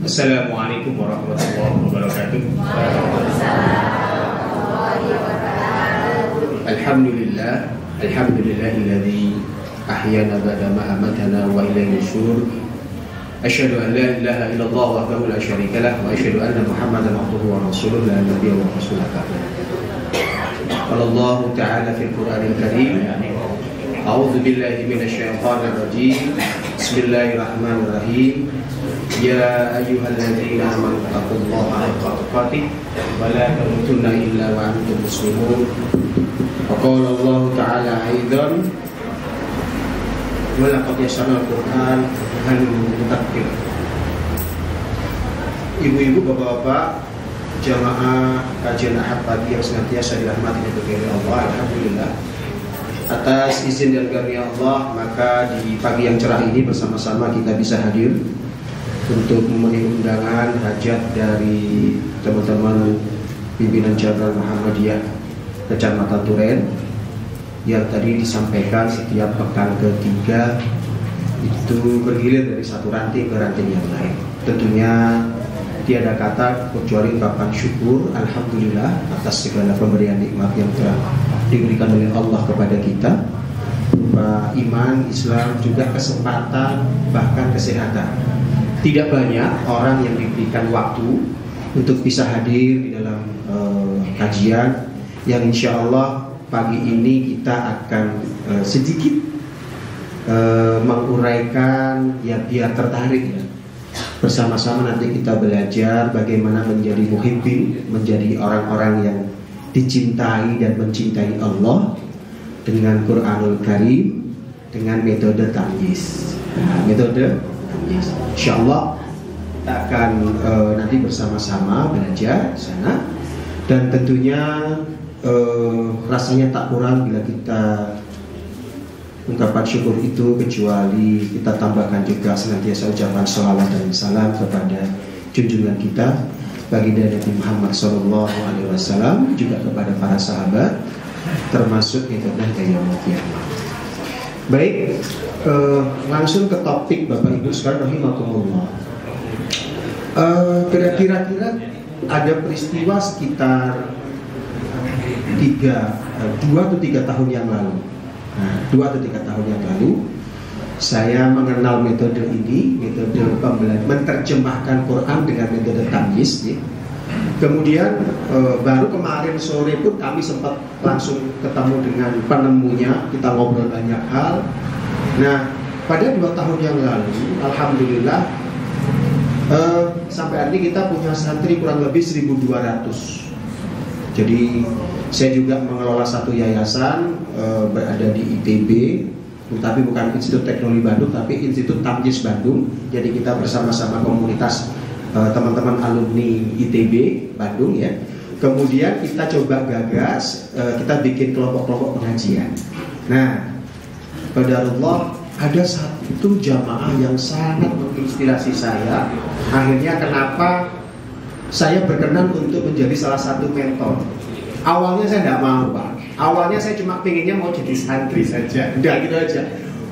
Assalamualaikum warahmatullahi wabarakatuh. Alhamdulillah, alhamdulillahilladzi ahyana ba'da ma amatana wa ilayhi nusyur. Asyhadu an la ilaha illallah wahdahu la syarika lah wa asyhadu anna Muhammadan abduhu wa rasuluhu la nabiyya wa rasulah. Qala Allah ta'ala fil Qur'anil Karim. A'udzu billahi minasyaitonir rajim. Bismillahirrahmanirrahim. Ya ayyuhalladzina amanu taqullaha haqqa tuqatih wa la tamutunna illa wa antum muslimun. Wa qala Allah ta'ala aidan wa laqad yassarna al-Qur'an hal mudakkir. Ibu-ibu, bapak-bapak, jamaah kajian Ahad pagi yang senantiasa dirahmati oleh Allah, alhamdulillah. Atas izin dan karunia Allah, maka di pagi yang cerah ini bersama-sama kita bisa hadir untuk memenuhi undangan hajat dari teman-teman pimpinan Jabal Muhammadiyah Kecamatan Duren yang tadi disampaikan setiap pekan ketiga itu bergilir dari satu ranting ke ranting yang lain. Tentunya tiada kata kecuali ungkapan syukur alhamdulillah atas segala pemberian nikmat yang telah diberikan oleh Allah kepada kita, berupa iman, Islam, juga kesempatan, bahkan kesehatan. Tidak banyak orang yang diberikan waktu untuk bisa hadir di dalam kajian yang insya Allah pagi ini kita akan sedikit menguraikan ya biar tertarik ya. Bersama-sama nanti kita belajar bagaimana menjadi muhibbin, menjadi orang-orang yang dicintai dan mencintai Allah dengan Quranul Karim, dengan metode tamyiz. Nah, metode tamyiz. Insyaallah kita akan nanti bersama-sama belajar di sana, dan tentunya rasanya tak kurang bila kita ungkapan syukur itu kecuali kita tambahkan juga senantiasa ucapan shalawat dan salam kepada junjungan kita baginda Nabi Muhammad SAW, juga kepada para sahabat, termasuk metode Qayyamul Qiyamah. Baik, langsung ke topik Bapak Ibu sekalian rahimakumullah. Kira-kira ada peristiwa sekitar 2 atau 3 tahun yang lalu. Nah, 2 atau 3 tahun yang lalu saya mengenal metode ini, metode menerjemahkan Quran dengan metode tamyiz ya. Kemudian baru kemarin sore pun kami sempat langsung ketemu dengan penemunya, kita ngobrol banyak hal. Nah, pada 2 tahun yang lalu alhamdulillah sampai hari ini kita punya santri kurang lebih 1.200. Jadi saya juga mengelola satu yayasan berada di ITB, tapi bukan Institut Teknologi Bandung, tapi Institut Tamyiz Bandung. Jadi kita bersama-sama komunitas teman-teman alumni ITB Bandung ya. Kemudian kita coba gagas, kita bikin kelompok-kelompok pengajian. Nah, qadarullah ada satu jamaah yang sangat menginspirasi saya. Akhirnya kenapa saya berkenan untuk menjadi salah satu mentor. Awalnya saya tidak mau Pak. Awalnya saya cuma pengennya mau jadi santri saja, udah gitu aja.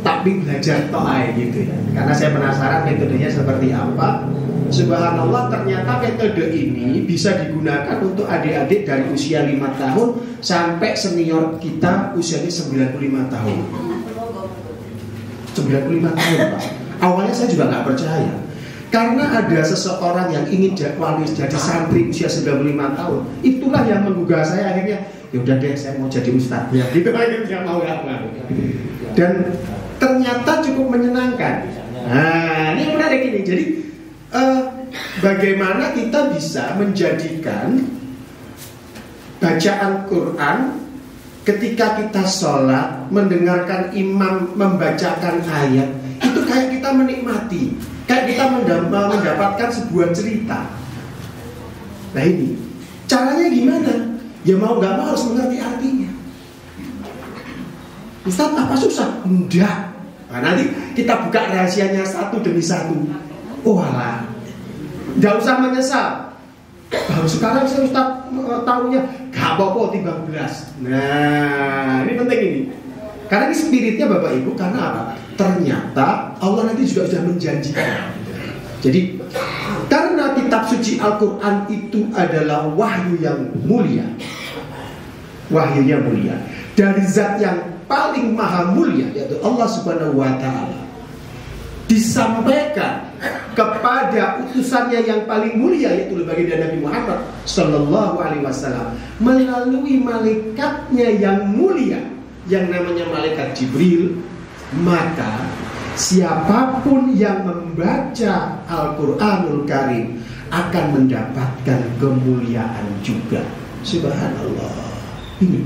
Tapi belajar to'ai gitu ya. Karena saya penasaran metodenya seperti apa. Subhanallah, ternyata metode ini bisa digunakan untuk adik-adik dari usia 5 tahun sampai senior kita usianya 95 tahun. 95 tahun Pak. Awalnya saya juga nggak percaya. Karena ada seseorang yang ingin jadi santri usia 95 tahun. Itulah yang menggugah saya akhirnya. Ya udah deh, saya mau jadi ustadz ya. Gitu akhirnya mau apa. Dan ternyata cukup menyenangkan. Nah, ini menarik ini. Jadi bagaimana kita bisa menjadikan bacaan Quran ketika kita sholat, mendengarkan imam membacakan ayat, itu kayak kita menikmati, kayak kita mendapatkan sebuah cerita. Nah ini caranya gimana? Ya mau gak mau harus mengerti artinya. Ustaz, apa susah? Enggak. Nah, nanti kita buka rahasianya satu demi satu. Oh alah, gak usah menyesal. Baru sekarang saya Ustaz tahunya gak apa-apa timbang beras. Nah ini penting ini. Karena ini spiritnya Bapak Ibu. Karena apa? Ternyata Allah nanti juga sudah menjanjikan. Jadi karena suci Al-Quran itu adalah wahyu yang mulia. Wahyunya mulia dari zat yang paling maha mulia, yaitu Allah Subhanahu wa ta'ala, disampaikan kepada utusannya yang paling mulia, yaitu baginda Nabi Muhammad sallallahu alaihi wasallam, melalui malaikatnya yang mulia yang namanya malaikat Jibril. Maka siapapun yang membaca Al-Quranul Karim akan mendapatkan kemuliaan juga. Subhanallah. Ini.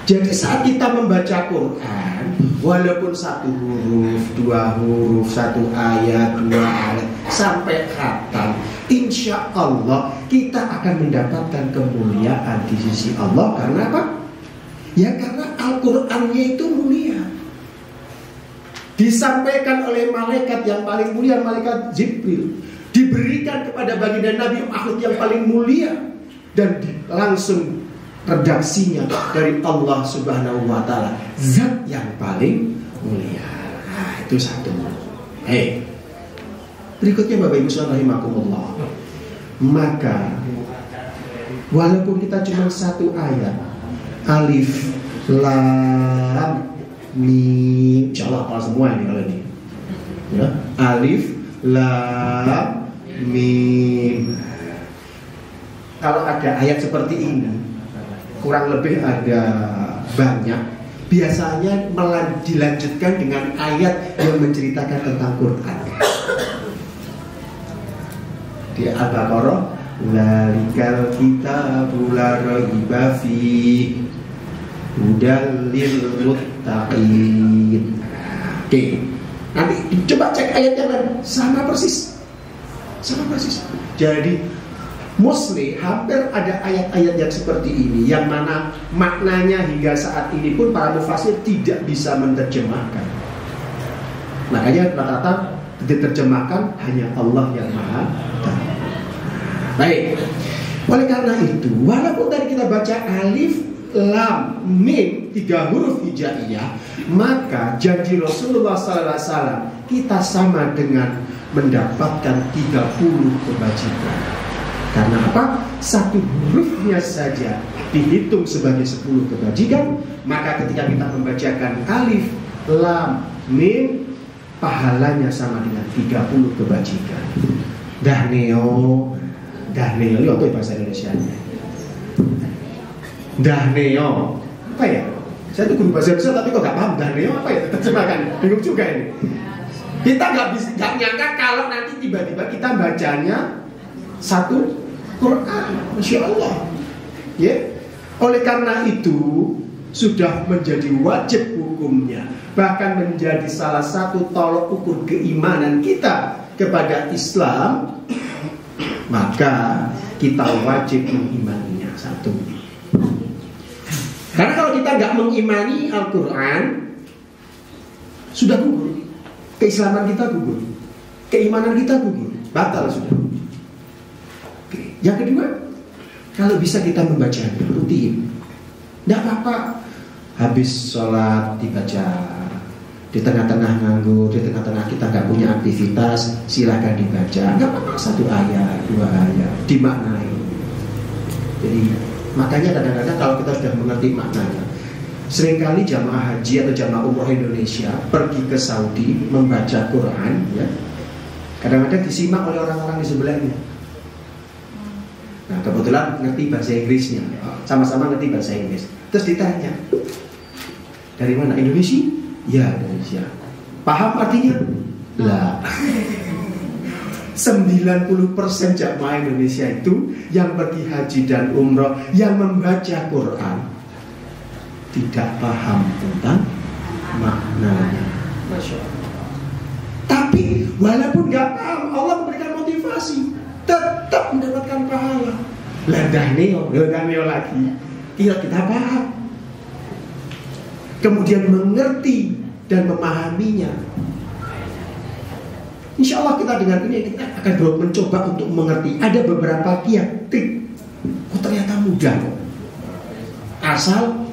Jadi saat kita membaca Quran, walaupun satu huruf, dua huruf, satu ayat, dua ayat, sampai khatam, insya Allah kita akan mendapatkan kemuliaan di sisi Allah. Karena apa? Ya karena Al-Qurannya itu mulia. Disampaikan oleh malaikat yang paling mulia, malaikat Jibril, diberikan kepada baginda Nabi Muhammad yang paling mulia, dan langsung redaksinya dari Allah Subhanahu wa ta'ala, zat yang paling mulia. Nah, itu satu. Berikutnya Bapak Ibu Saudara rahimakumullah. Maka walaupun kita cuma satu ayat, alif lam mim, insyaallah hafal semua ini kalau ini. Ya, alif lam mim. Kalau ada ayat seperti ini, kurang lebih ada banyak, biasanya dilanjutkan dengan ayat yang menceritakan tentang Quran. Di Al-Baqarah, lalikal kitabul la raiba fihi hudal lil muttaqin. Oke. Nanti coba cek ayatnya kan, sama persis. Jadi mostly hampir ada ayat-ayat yang seperti ini, yang mana maknanya hingga saat ini pun para mufasir tidak bisa menerjemahkan. Makanya rata-rata diterjemahkan hanya Allah yang Maha Tahu. Baik. Oleh karena itu, walaupun tadi kita baca alif lam mim 3 huruf hijaiyah, maka janji Rasulullah SAW kita sama dengan mendapatkan 30 kebajikan. Karena apa? Satu hurufnya saja dihitung sebagai 10 kebajikan. Maka ketika kita membacakan alif, lam, mim, pahalanya sama dengan 30 kebajikan. Dahneo ini apa bahasa Indonesia-nya? Dahneo apa ya? Saya tuh guru bahasa Indonesia tapi kok gak paham dahneo apa ya? Terjemahkan, bingung juga ini. Kita gak nyangka kalau nanti tiba-tiba kita bacanya satu Quran, Masya Allah. Ya, oleh karena itu sudah menjadi wajib hukumnya, bahkan menjadi salah satu tolok ukur keimanan kita kepada Islam. Maka kita wajib mengimaninya. Satu. Karena kalau kita nggak mengimani Al-Quran, sudah gugur. Keislaman kita gugur, keimanan kita gugur, batal sudah. Yang kedua, kalau bisa kita membaca rutin, tidak apa-apa. Habis sholat dibaca, di tengah-tengah nganggur, di tengah-tengah kita nggak punya aktivitas, silakan dibaca. Nggak apa-apa, 1 ayat, 2 ayat, dimaknai. Jadi makanya kadang-kadang kalau kita sudah mengerti maknanya, seringkali jamaah haji atau jamaah umroh Indonesia pergi ke Saudi membaca Quran, ya, kadang-kadang disimak oleh orang-orang di sebelahnya. Nah, kebetulan ngerti bahasa Inggrisnya, sama-sama ngerti bahasa Inggris. Terus ditanya, dari mana? Indonesia? Ya, Indonesia. Paham artinya? Lah. 90% jamaah Indonesia itu yang pergi haji dan umroh, yang membaca Quran, tidak paham tentang maknanya. Masya Allah. Tapi walaupun gak paham, Allah memberikan motivasi, tetap mendapatkan pahala. Dahneo lagi, kita paham, kemudian mengerti dan memahaminya. Insya Allah kita dengan ini kita akan mencoba untuk mengerti. Ada beberapa trik. Oh, ternyata mudah kok. Asal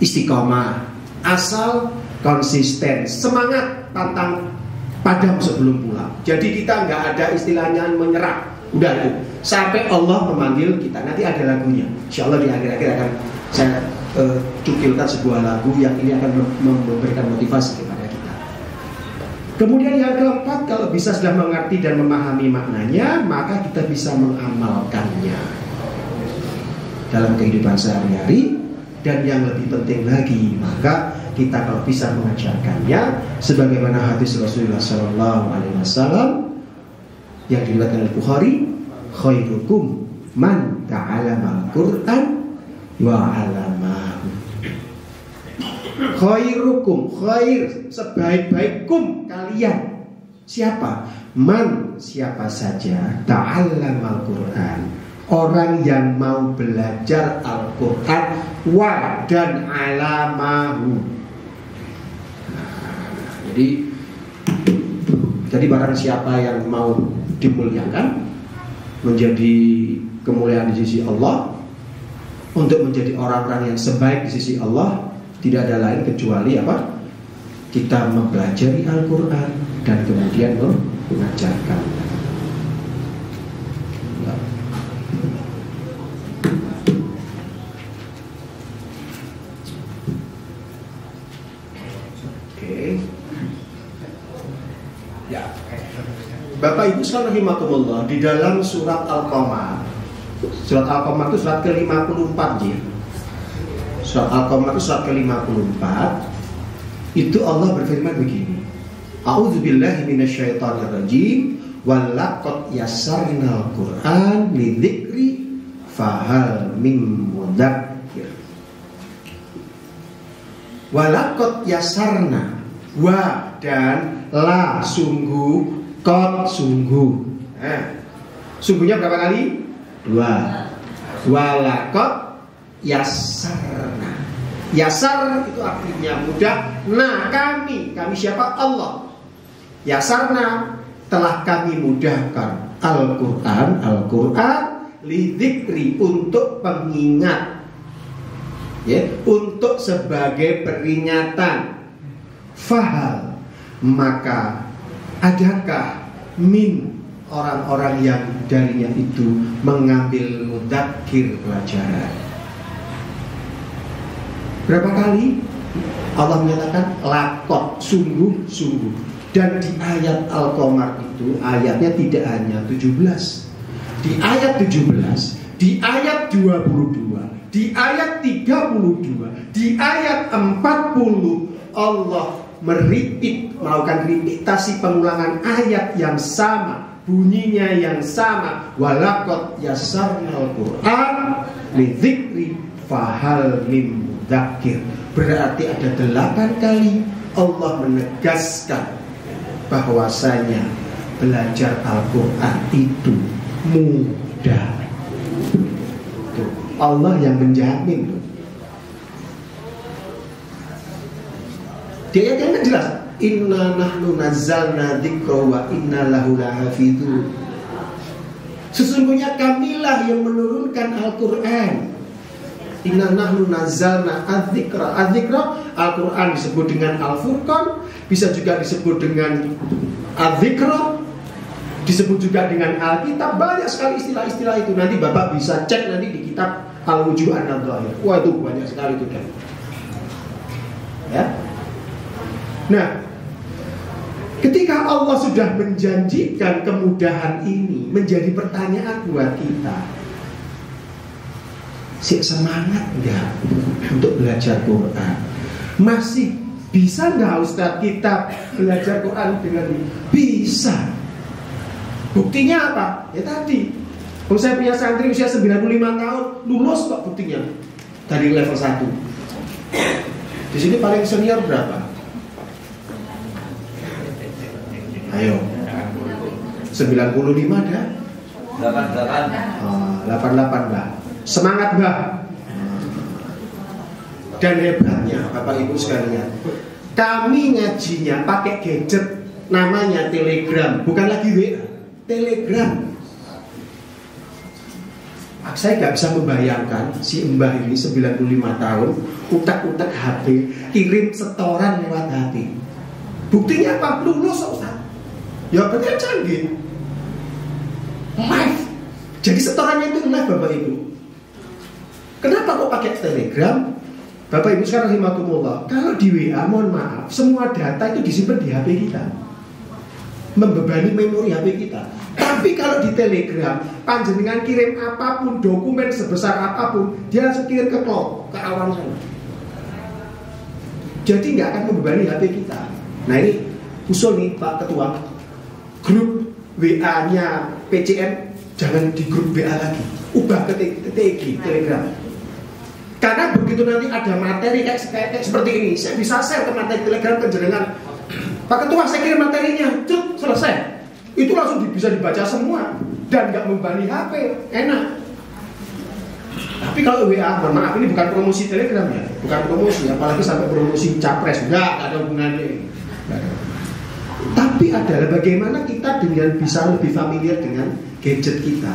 istiqomah, asal konsisten, semangat, pantang padam sebelum pulang. Jadi kita nggak ada istilahnya menyerah. Udah itu. Sampai Allah memanggil kita. Nanti ada lagunya. Insya Allah di akhir-akhir akan saya cukilkan sebuah lagu yang ini akan memberikan motivasi kepada kita. Kemudian yang keempat, kalau bisa sudah mengerti dan memahami maknanya, maka kita bisa mengamalkannya dalam kehidupan sehari-hari. Dan yang lebih penting lagi, maka kita kalau bisa mengajarkannya, sebagaimana hadis Rasulullah SAW yang diriwayatkan oleh Bukhari, khairukum man ta'allama al-Qur'an wa 'allamahu. Khairukum, khair, sebaik-baikkum kalian. Siapa? Man, siapa saja ta'allama al-Qur'an, orang yang mau belajar Al-Quran, wa dan alamahu. Jadi barang siapa yang mau dimuliakan, menjadi kemuliaan di sisi Allah, untuk menjadi orang-orang yang sebaik di sisi Allah, tidak ada lain kecuali apa? Kita mempelajari Al-Quran dan kemudian mengajarkan. Bapak Ibu sekalian rahimakumullah, di dalam surat Al-Qamar. Surat Al-Qamar itu surat ke-54 ya. Surat Al-Qamar itu surat ke-54. Itu Allah berfirman begini. A'udzubillahi minasyaitonirrajim. Walaqad yassarnal Qur'an lidzikri fahal mim mudzakir. Walaqad yassarna, wa dan la sungguh, kot sungguh. Sungguhnya berapa kali? 2. Walaqad yassarna. Yasar itu artinya mudah. Nah, kami siapa? Allah. Yassarna, telah kami mudahkan Al-Quran lidzikri, untuk pengingat, ya, untuk sebagai peringatan. Fahal, maka adakah min, orang-orang yang darinya itu mengambil mudzakir, pelajaran. Berapa kali Allah menyatakan lakot, sungguh-sungguh. Dan di ayat Al-Qamar itu ayatnya tidak hanya 17. Di ayat 17, di ayat 22, di ayat 32, di ayat 40 Allah melakukan repetisi, pengulangan ayat yang sama, bunyinya yang sama. Walaqad yassarnal Qur'an lidzikri fahal mim mudzakir. Berarti ada 8 kali Allah menegaskan bahwasanya belajar Al-Quran itu mudah. Tuh, Allah yang menjamin. Di ayat yang kan jelas, inna nahnu nazzalna dzikra wa inna lahu lahafidun. Sesungguhnya kamilah yang menurunkan Al-Quran. Inna nahnu nazzalna adzikra. Adzikra, Al-Quran disebut dengan Al-Furqan, bisa juga disebut dengan Adzikra, disebut juga dengan Alkitab. Banyak sekali istilah-istilah itu. Nanti Bapak bisa cek nanti di kitab Al-Wujuh An-Nadhahir. Wah, itu banyak sekali itu kan. Ya. Nah, ketika Allah sudah menjanjikan kemudahan ini, menjadi pertanyaan buat kita, semangat enggak untuk belajar Quran? Masih bisa enggak Ustaz kita belajar Quran dengan bisa? Buktinya apa? Ya tadi, kalau saya punya santri usia 95 tahun, lulus kok buktinya dari level 1. Di sini paling senior berapa? Ayo, 95 ada? 88 Mbak. Semangat Mbak. Dan hebatnya Bapak Ibu sekalian, kami ngajinya pakai gadget namanya Telegram, bukan lagi WA, Telegram. Saya gak bisa membayangkan si Mbah ini 95 tahun, utak-utak HP, kirim setoran lewat HP. Buktinya apa? Lulus Ustaz. Ya berarti canggih. Live Jadi setorannya itu live Bapak Ibu. Kenapa kok pakai Telegram? Bapak Ibu sekarang rahimakumullah, kalau di WA mohon maaf, semua data itu disimpan di HP kita, membebani memori HP kita. Tapi kalau di Telegram, panjenengan kirim apapun, dokumen sebesar apapun, dia langsung kirim ke cloud, ke awan sana. Jadi nggak akan membebani HP kita. Nah ini usul nih Pak Ketua, grup WA-nya PCM jangan di grup WA lagi, ubah ke TG, Telegram. Karena begitu nanti ada materi kayak seperti ini, saya bisa share ke materi Telegram penjenengan. Pak Ketua, saya kirim materinya, cuk, selesai. Itu langsung bisa dibaca semua dan nggak membebani HP, enak. Tapi kalau WA, mohon maaf, ini bukan promosi Telegram ya, bukan promosi, apalagi sampai promosi capres, nggak ada hubungannya. Tapi adalah bagaimana kita dengan bisa lebih familiar dengan gadget kita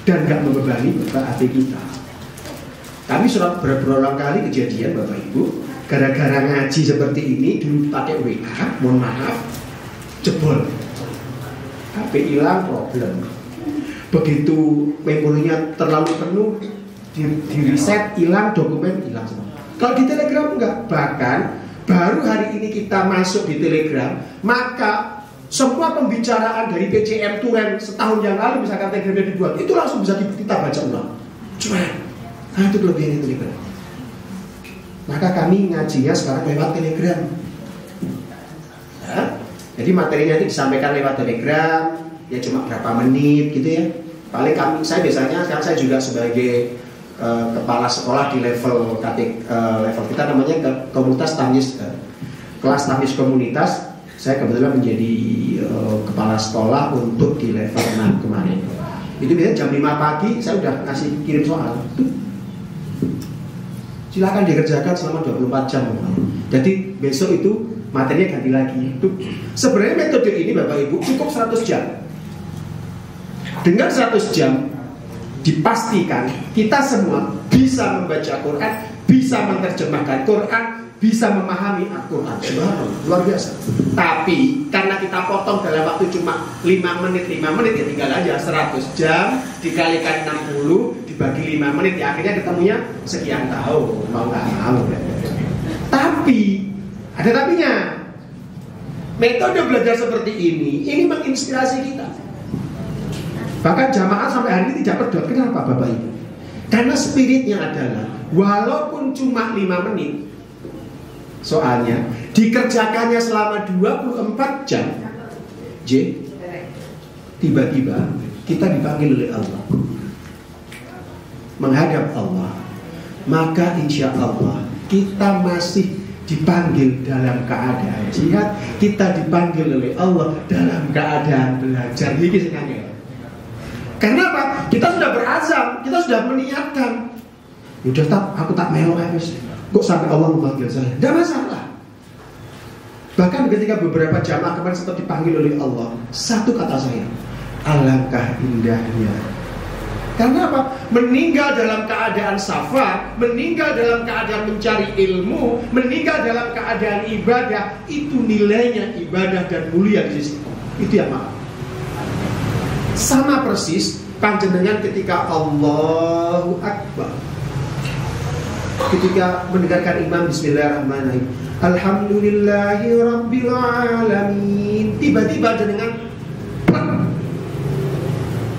dan nggak membebani HP kita. Kami sudah berulang kali kejadian Bapak Ibu, gara-gara ngaji seperti ini dulu pakai WA, mohon maaf, jebol, HP hilang, problem. Begitu memorinya terlalu penuh, di reset, hilang, dokumen hilang semua. Kalau di Telegram enggak, bahkan baru hari ini kita masuk di Telegram, maka semua pembicaraan dari PCM Turen setahun yang lalu misalkan Telegramnya dibuat, itu langsung bisa kita baca ulang. Cuma, itu kelebihan Telegram. Maka kami ngajinya sekarang lewat Telegram. Nah, jadi materinya itu disampaikan lewat Telegram, ya cuma berapa menit gitu ya. Paling saya biasanya, sekarang saya juga sebagai kepala sekolah di level level kita namanya komunitas Tamis, kelas Tamis komunitas. Saya kebetulan menjadi kepala sekolah untuk di level 6 kemarin. Itu biasanya jam 5 pagi saya udah ngasih kirim soal. Silakan dikerjakan selama 24 jam. Jadi besok itu materinya ganti lagi. Sebenarnya metode ini Bapak Ibu cukup 100 jam. Dengan 100 jam dipastikan kita semua bisa membaca Quran, bisa menerjemahkan Quran, bisa memahami Al-Quran. Luar biasa. Tapi karena kita potong dalam waktu cuma 5 menit ya tinggal aja 100 jam dikalikan 60 dibagi 5 menit ya akhirnya ketemunya sekian tahun, mau nggak mau. Tapi ada tapinya. Metode belajar seperti ini menginspirasi kita. Bahkan jamaah sampai hari ini tidak pedot. Kenapa Bapak Ibu? Karena spiritnya adalah walaupun cuma 5 menit, soalnya dikerjakannya selama 24 jam, tiba-tiba kita dipanggil oleh Allah, menghadap Allah. Maka insya Allah kita masih dipanggil dalam keadaan jihad, kita dipanggil oleh Allah dalam keadaan belajar. Karena apa? Kita sudah berazam, kita sudah meniatkan. Udah aku tak melo habis. Kok sampai Allah memanggil saya? Tidak masalah. Bahkan ketika beberapa jamaah kemarin sempat dipanggil oleh Allah, satu kata saya, alangkah indahnya. Karena apa? Meninggal dalam keadaan safar, meninggal dalam keadaan mencari ilmu, meninggal dalam keadaan ibadah, itu nilainya ibadah dan mulia di sisi. Itu yang maaf. Sama persis panjenengan ketika Allahu Akbar, ketika mendengarkan imam Bismillahirrahmanirrahim, Alhamdulillahi Rabbil Alamin, tiba-tiba jenengan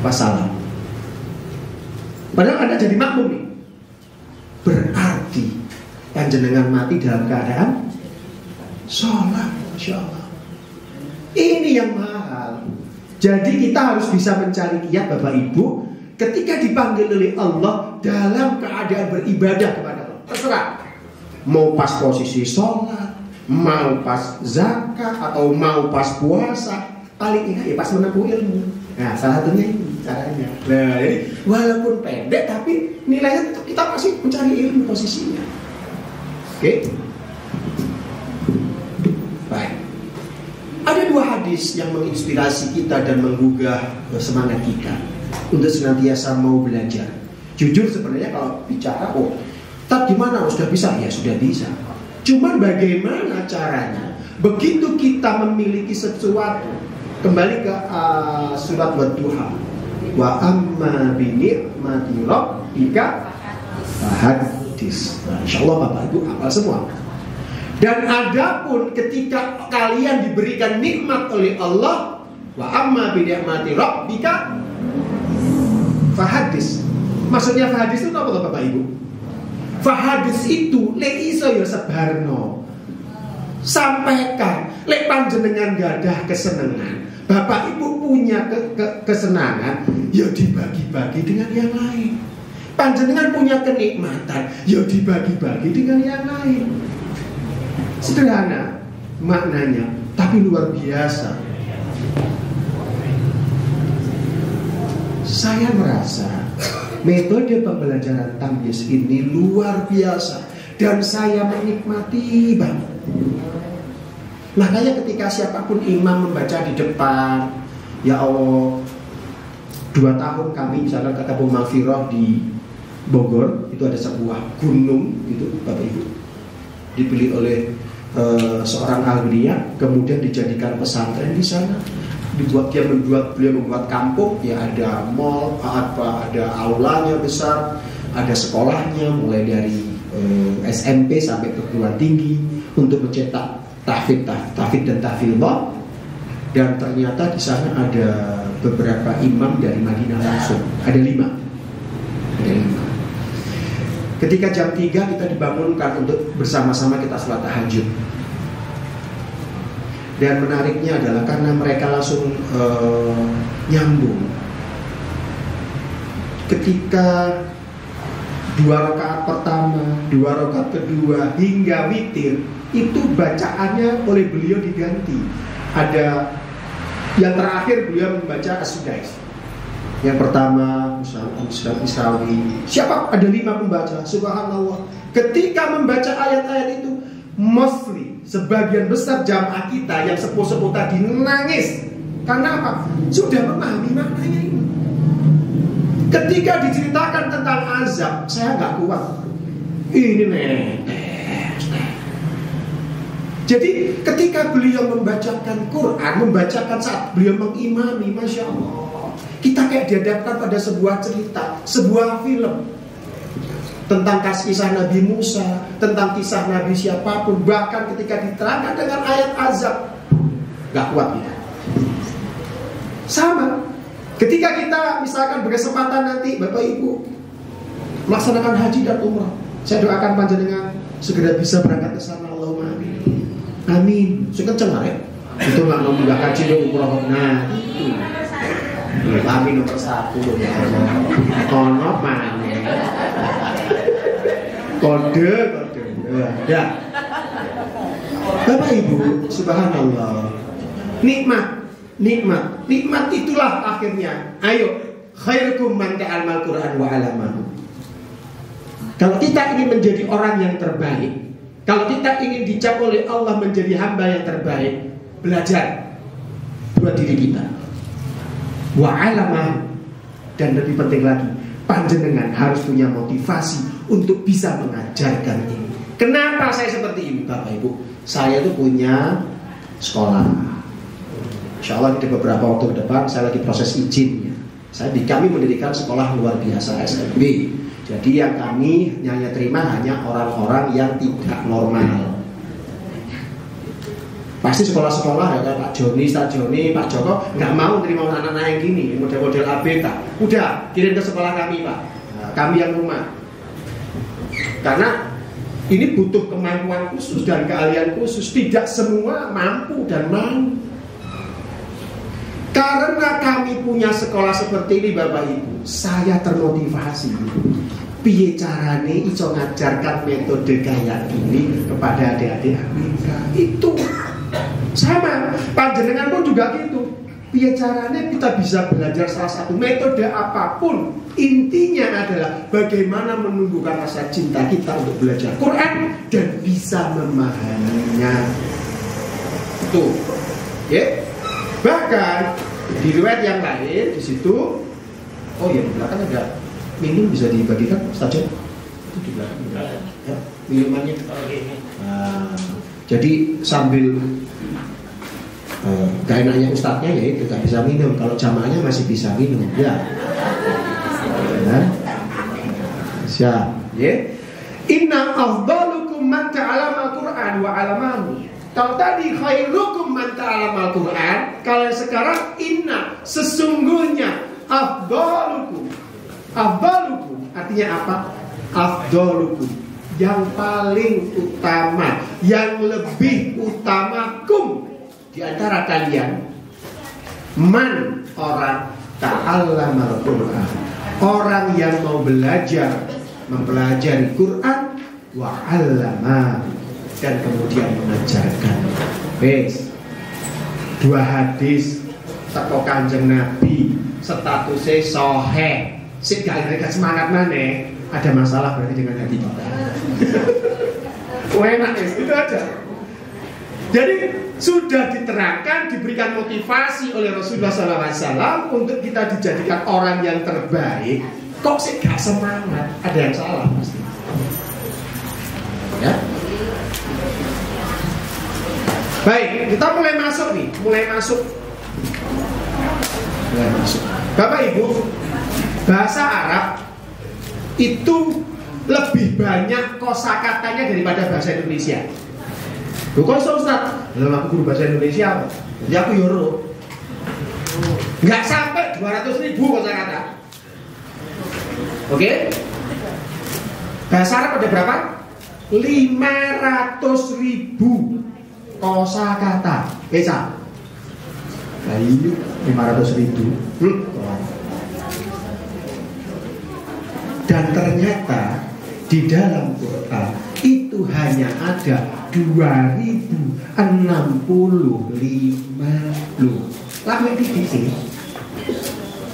wassalam. Padahal Anda jadi makmum nih. Berarti panjenengan mati dalam keadaan sholat. Masya Allah. Ini yang mahal. Jadi kita harus bisa mencari kiat Bapak Ibu ketika dipanggil oleh Allah dalam keadaan beribadah kepada Allah. Terserah. Mau pas posisi sholat, mau pas zakat, atau mau pas puasa, paling ingat ya pas menempuh ilmu. Nah, salah satunya ini caranya. Nah, jadi walaupun pendek tapi nilainya kita masih mencari ilmu posisinya. Oke? Baik. Ada 2 hadis yang menginspirasi kita dan menggugah semangat kita untuk senantiasa mau belajar. Jujur sebenarnya kalau bicara, tak gimana? Sudah bisa? Ya sudah bisa. Cuman bagaimana caranya? Begitu kita memiliki sesuatu, kembali ke surat Wadduha. Wa amma bi ni'mati rabbika fahaddits. Insyaallah Bapak Ibu hafal semua. Dan adapun ketika kalian diberikan nikmat oleh Allah, wa amma bi ni'mati rabbika fahaddits. Maksudnya fahaddits itu apa Bapak Ibu? Fahaddits itu lek iso ya sebarno. Sampaikan, lek panjenengan gadah kesenangan, Bapak Ibu punya kesenangan, ya dibagi-bagi dengan yang lain. Panjenengan punya kenikmatan, ya dibagi-bagi dengan yang lain. Sederhana maknanya, tapi luar biasa. Saya merasa metode pembelajaran tamyiz ini luar biasa dan saya menikmati banget. Makanya ketika siapapun imam membaca di depan, ya Allah, 2 tahun kami misalnya ke Kampung Maghfirah di Bogor, itu ada sebuah gunung gitu Bapak Ibu, dipilih oleh seorang ahliya, kemudian dijadikan pesantren di sana. Beliau membuat kampung, ya ada mall, ada aulanya besar, ada sekolahnya mulai dari SMP sampai perguruan tinggi untuk mencetak tahfidz dan tahfidzah. Dan ternyata di sana ada beberapa imam dari Madinah langsung, ada 5. Ketika jam 3 kita dibangunkan untuk bersama-sama kita sholat tahajud. Dan menariknya adalah karena mereka langsung nyambung. Ketika 2 rakaat pertama, 2 rakaat kedua hingga witir, itu bacaannya oleh beliau diganti. Ada yang terakhir beliau membaca as-sudais. Yang pertama Israwi. Siapa? Ada 5 pembaca. Subhanallah. Ketika membaca ayat-ayat itu, mostly sebagian besar jamaah kita yang sepuh-sepuh tadi nangis. Karena apa? Sudah memahami maknanya ini. Ketika diceritakan tentang azab, saya nggak kuat. Ini netes. Jadi ketika beliau membacakan Quran, membacakan saat beliau mengimami, Masya Allah, kita kayak dihadapkan pada sebuah cerita, sebuah film tentang kisah Nabi Musa, tentang kisah Nabi siapapun. Bahkan ketika diterangkan dengan ayat azab, gak kuat kita. Sama ketika kita misalkan berkesempatan nanti Bapak Ibu melaksanakan haji dan umrah, saya doakan panjenengan segera bisa berangkat ke sana. Allahumma amin. Amin. Saya kenceng ya. Itu gak mau juga haji dan umrah. Nah itu amin nomor 1. Ono mana kode. Ya. Bapak Ibu, subhanallah. Nikmat itulah akhirnya. Ayo, khairukum man ta'allama al-Qur'an wa 'allamahu. Kalau kita ingin menjadi orang yang terbaik, kalau kita ingin dicap oleh Allah menjadi hamba yang terbaik, belajar buat diri kita. Wa 'allamahu. Dan lebih penting lagi, panjenengan harus punya motivasi untuk bisa mengajarkan ini. Kenapa saya seperti ini Bapak Ibu? Saya itu punya sekolah. Insya Allah di beberapa waktu ke depan saya lagi proses izinnya. Kami mendirikan sekolah luar biasa SMP. Jadi yang kami hanya terima hanya orang-orang yang tidak normal. Pasti sekolah-sekolah ya Pak Joni, Pak Joko nggak mau terima anak-anak yang gini, model-model ABK. Udah kirim ke sekolah kami Pak. Nah, kami yang rumah. Karena ini butuh kemampuan khusus dan keahlian khusus. Tidak semua mampu dan mau. Karena kami punya sekolah seperti ini Bapak Ibu, saya termotivasi. Piye carane iso ngajarkan metode kayak ini kepada adik-adik Amerika. Itu sama, panjenengan pun juga gitu. Piye carane kita bisa belajar salah satu metode apapun. Intinya adalah bagaimana menumbuhkan rasa cinta kita untuk belajar Quran dan bisa memahaminya. Itu, ya. Bahkan di riwayat yang lain di situ, oh ya di belakang ada minum bisa dibagikan saja. Itu di belakang ya, minumannya. Nah, jadi sambil Gak enaknya ustadznya ya itu gak bisa minum. Kalau jamaahnya masih bisa minum ya. Siap ya. Inna afdalukum man ta'allama al-Qur'an wa 'allamahu. Kalau tadi khairukum man ta'allama al-Qur'an, kalau sekarang inna sesungguhnya afdalukum. Afdalukum artinya apa? Afdalukum yang paling utama, yang lebih utamakum di antara kalian man orang ta'allama al-Qur'an, orang yang mau belajar mempelajari Quran wa 'allama dan kemudian mengajarkan. Wes dua hadis teko Kanjeng Nabi statusnya sahih sik gak semangat maneh, ada masalah berarti dengan hati kita. Enak itu aja. Jadi sudah diterangkan, diberikan motivasi oleh Rasulullah SAW untuk kita dijadikan orang yang terbaik. Kok sih gak semangat? Ada yang salah pasti. Ya. Baik, kita mulai masuk nih, mulai masuk. Bapak Ibu, bahasa Arab itu lebih banyak kosakatanya daripada bahasa Indonesia. Loh kok Ustaz? Dalam aku guru bahasa Indonesia apa? Jadi aku yoro. Nggak sampai 200.000 kosakata. Oke? Bahasa Arab ada berapa? 500.000 kosakata. Bisa? Nah ini 500.000. Dan ternyata di dalam Quran itu hanya ada 2065 loh. Lama di sini.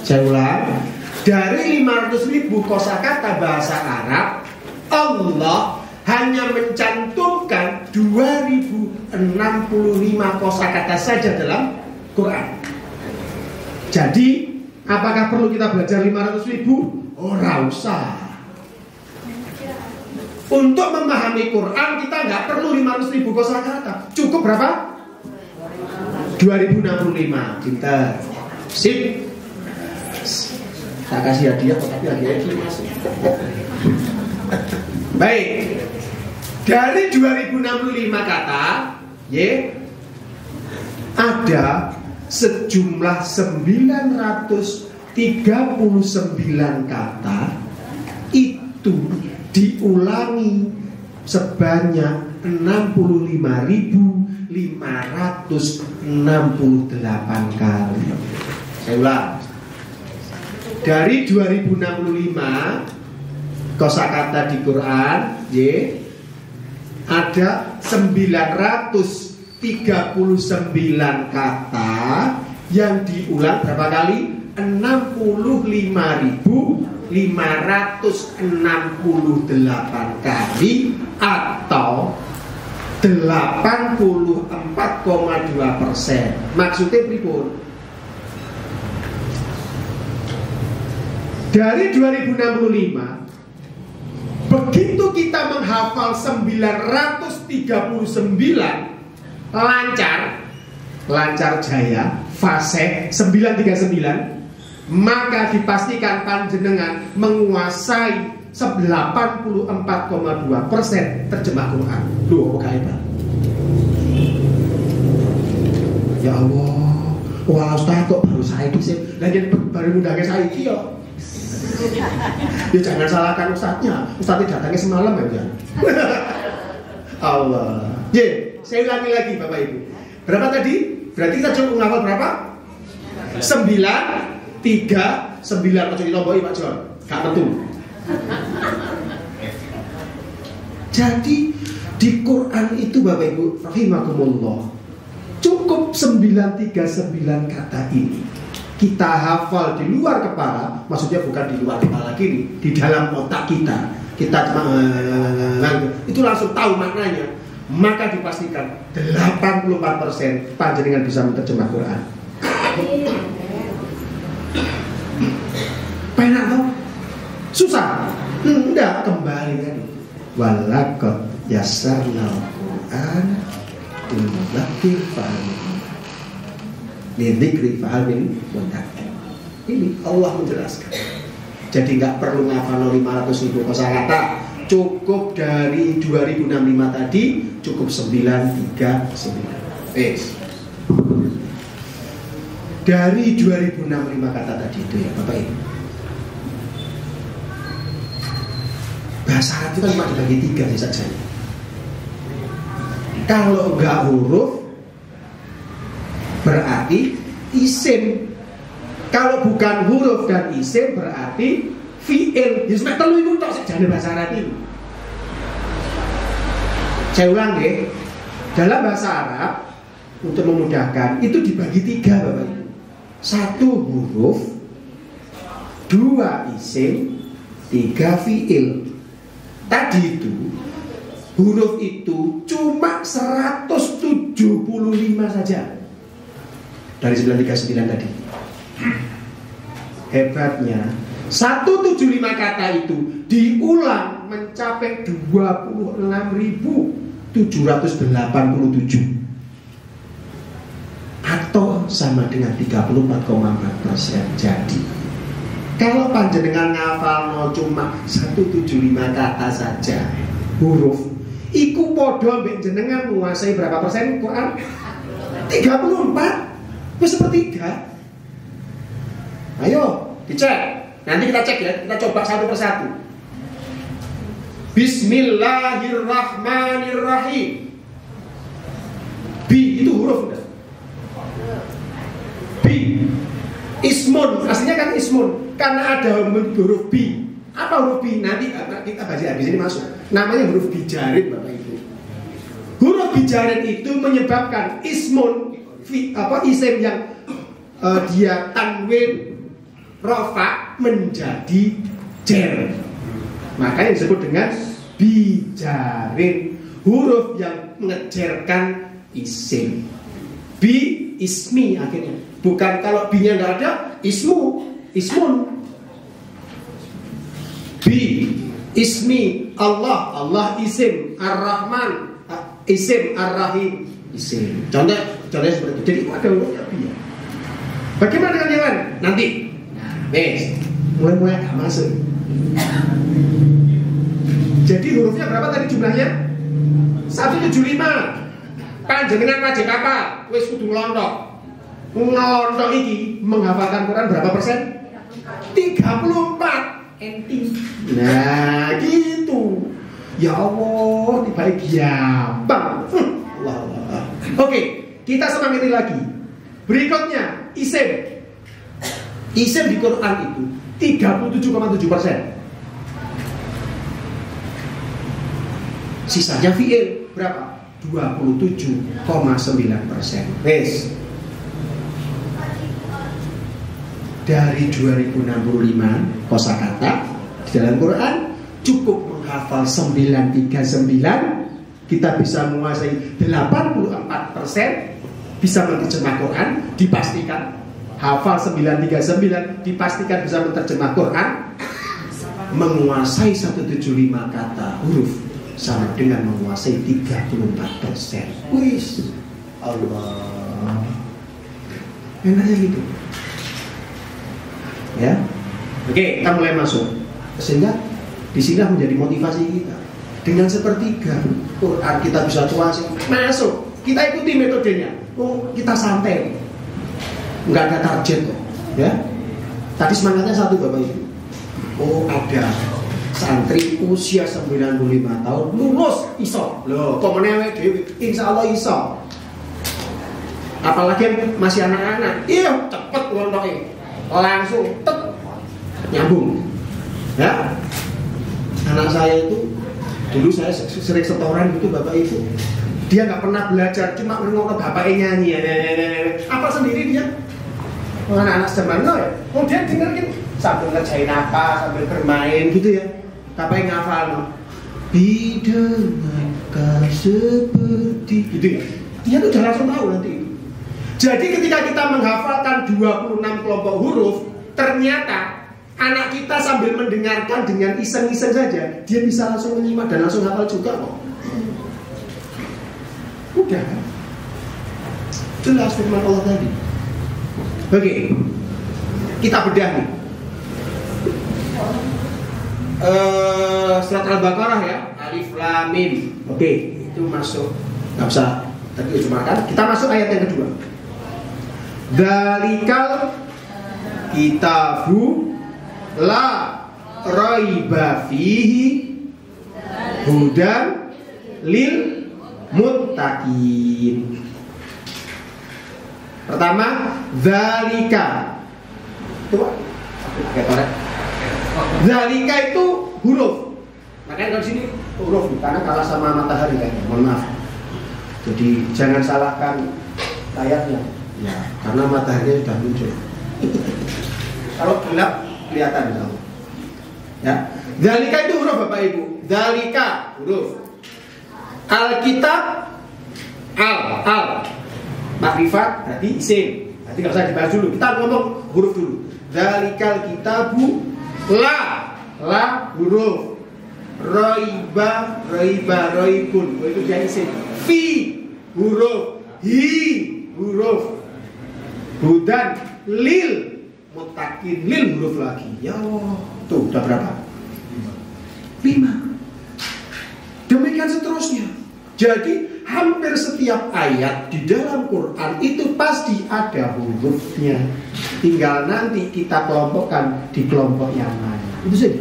Saya ulang, dari 500.000 kosakata bahasa Arab, Allah hanya mencantumkan 2065 kosakata saja dalam Quran. Jadi, apakah perlu kita belajar 500.000? Ora usah. Untuk memahami Quran kita nggak perlu 500.000 kosakata. Cukup berapa? 2065. Pintar. Sip. Tak kasih hadiah, tapi hadiah itu masuk. Baik. Dari 2065 kata, ada sejumlah 939 kata itu diulangi sebanyak 65.568 kali. Saya ulang. Dari 2065 kosakata di Quran, ada 939 kata yang diulang berapa kali? 65.568 kali atau 84,2%. Maksudnya pripun? Dari 2065 begitu kita menghafal 939 lancar jaya fase 939, maka dipastikan panjenengan menguasai 84,2% terjemah Quran. Loh, kok hebat? Ya Allah, wah Ustaz kok baru saya sih. Lagi baru mudahnya saya iki yo. Ya jangan salahkan Ustaznya. Ustaznya datangnya semalam aja. Allah. Saya ulangi lagi Bapak Ibu. Berapa tadi? Berarti kita coba menghafal berapa? 9, 3, 9. Ojo ditomboki Pak John. Gak tentu. Jadi di Quran itu Bapak Ibu rahimakumullah, cukup 939 kata ini kita hafal di luar kepala. Maksudnya bukan di luar kepala kiri, di dalam otak kita. Kita itu langsung tahu maknanya. Maka dipastikan 84% panjenengan bisa menerjemah Quran. Penak toh? Susah? Enggak, kembali tadi. Walaqad yassarnal Quran lil dzikri. lidzikri fahal min mudzakir. Ini Allah menjelaskan. Jadi nggak perlu ngafal 500.000 kosakata, cukup dari 2065 tadi, cukup 939. Dari 2065 kata tadi itu ya Bapak Ibu. Bahasa Arab itu kan cuma dibagi 3 sih saja. Kalau enggak huruf berarti isim. Kalau bukan huruf dan isim berarti fi'il. Ya sampai telu itu tok sejane bahasa Arab itu. Saya ulang deh. Dalam bahasa Arab untuk memudahkan itu dibagi 3 Bapak Ibu. 1 huruf, 2 isim, 3 fi'il. Tadi itu huruf itu cuma 175 saja dari 939 tadi. Hebatnya 175 kata itu diulang mencapai 26.787 atau sama dengan 34,4%. Jadi kalau panjenengan ngafal cuma 175 kata saja huruf, iku podo mbek jenengan menguasai berapa persen Quran? 34. Wis sepertiga. Ayo dicek. Nanti kita cek ya, kita coba satu persatu. Bismillahirrahmanirrahim. Bi itu huruf udah. Bi. Ismun, aslinya kan ismun. Karena ada huruf bi. Apa huruf bi? Nanti kita baca habis ini masuk. Namanya huruf bijarin Bapak Ibu. Huruf bijarin itu menyebabkan ismun, isim yang dia tanwin rofa menjadi jer. Makanya disebut dengan bijarin. Huruf yang mengejerkan isim. Bi ismi akhirnya. Bukan kalau bi-nya nggak ada, ismun. Bi ismi Allah isim, Ar-Rahman isim, Ar-Rahim isim. Contohnya seperti itu. Jadi ada hurufnya bi. Bagaimana dengan yang lain? Nanti. Mulai agak masuk. Jadi hurufnya berapa tadi jumlahnya? 175. Panjenengan wajib apa? Wis kudu nglonthok. Ngelontok iki menghafalkan Quran berapa persen? 34 enting. Nah gitu. Ya Allah, tiba-tiba gampang. Allah. Oke, kita semangati lagi. Berikutnya isim. Isim di Quran itu 37,7%. Sisanya fi'il berapa? 27,9%. Wes. Dari 2065 kosakata di dalam Quran cukup menghafal 939, kita bisa menguasai 84%, bisa menerjemah Quran, dipastikan hafal 939, dipastikan bisa menerjemah Quran, menguasai 175 kata huruf sama dengan menguasai 34%. Wis Allah, enaknya gitu. Ya, oke, kita mulai masuk. Sehingga di sini menjadi motivasi kita. Dengan sepertiga Quran kita bisa kuasai, masuk. Kita ikuti metodenya. Oh, kita santai, nggak ada target kok. Ya, tadi semangatnya satu Bapak Ibu. Oh, ada santri usia 95 tahun lulus iso. Loh, kok menewek dewi? Insya Allah iso. Apalagi yang masih anak-anak, iya cepet ngontokin. Langsung nyambung. Ya, anak saya itu dulu saya sering setoran gitu Bapak Ibu. Dia nggak pernah belajar, cuma ngomong bapaknya nyanyi. Apa sendiri dia? Anak-anak zaman ya. Oh dia dengerin sambil ngerjain apa, sambil bermain gitu ya. Bapaknya ngafal. Bidangkah seperti gitu ya. Dia tuh udah langsung tahu nanti. Jadi ketika kita menghafalkan 26 kelompok huruf, ternyata anak kita sambil mendengarkan dengan iseng-iseng saja, dia bisa langsung menyimak dan langsung hafal juga kok. Udah. Jelas firman Allah tadi. Oke, kita bedah nih. Surat Al-Baqarah ya, Alif Lam Mim. Oke, itu masuk. Nggak usah tadi cuma kan. Kita masuk ayat yang kedua. Dzalikal kitabu la raiba fihi hudan lil muttaqin. Pertama, dzalika. Tuh, pakai korek. Dzalika itu huruf. Makanya kalau sini huruf karena kalah sama matahari kan. Mohon maaf. Jadi jangan salahkan ayatnya. Ya, karena mataharinya sudah muncul. Kalau gelap kelihatan dong. Ya. Dzalika itu huruf Bapak Ibu. Dzalika huruf. Alkitab al makrifat berarti isim. Nanti nggak usah dibahas dulu. Kita ngomong huruf dulu. Dzalikal kitabu la huruf. Roibun itu dia isim. Fi huruf. Hi huruf. Hudan lil muttaqin lil huruf lagi. Ya Allah. Tuh udah berapa? 5. Demikian seterusnya. Jadi hampir setiap ayat di dalam Quran itu pasti ada hurufnya. Tinggal nanti kita kelompokkan di kelompok yang mana. Itu saja.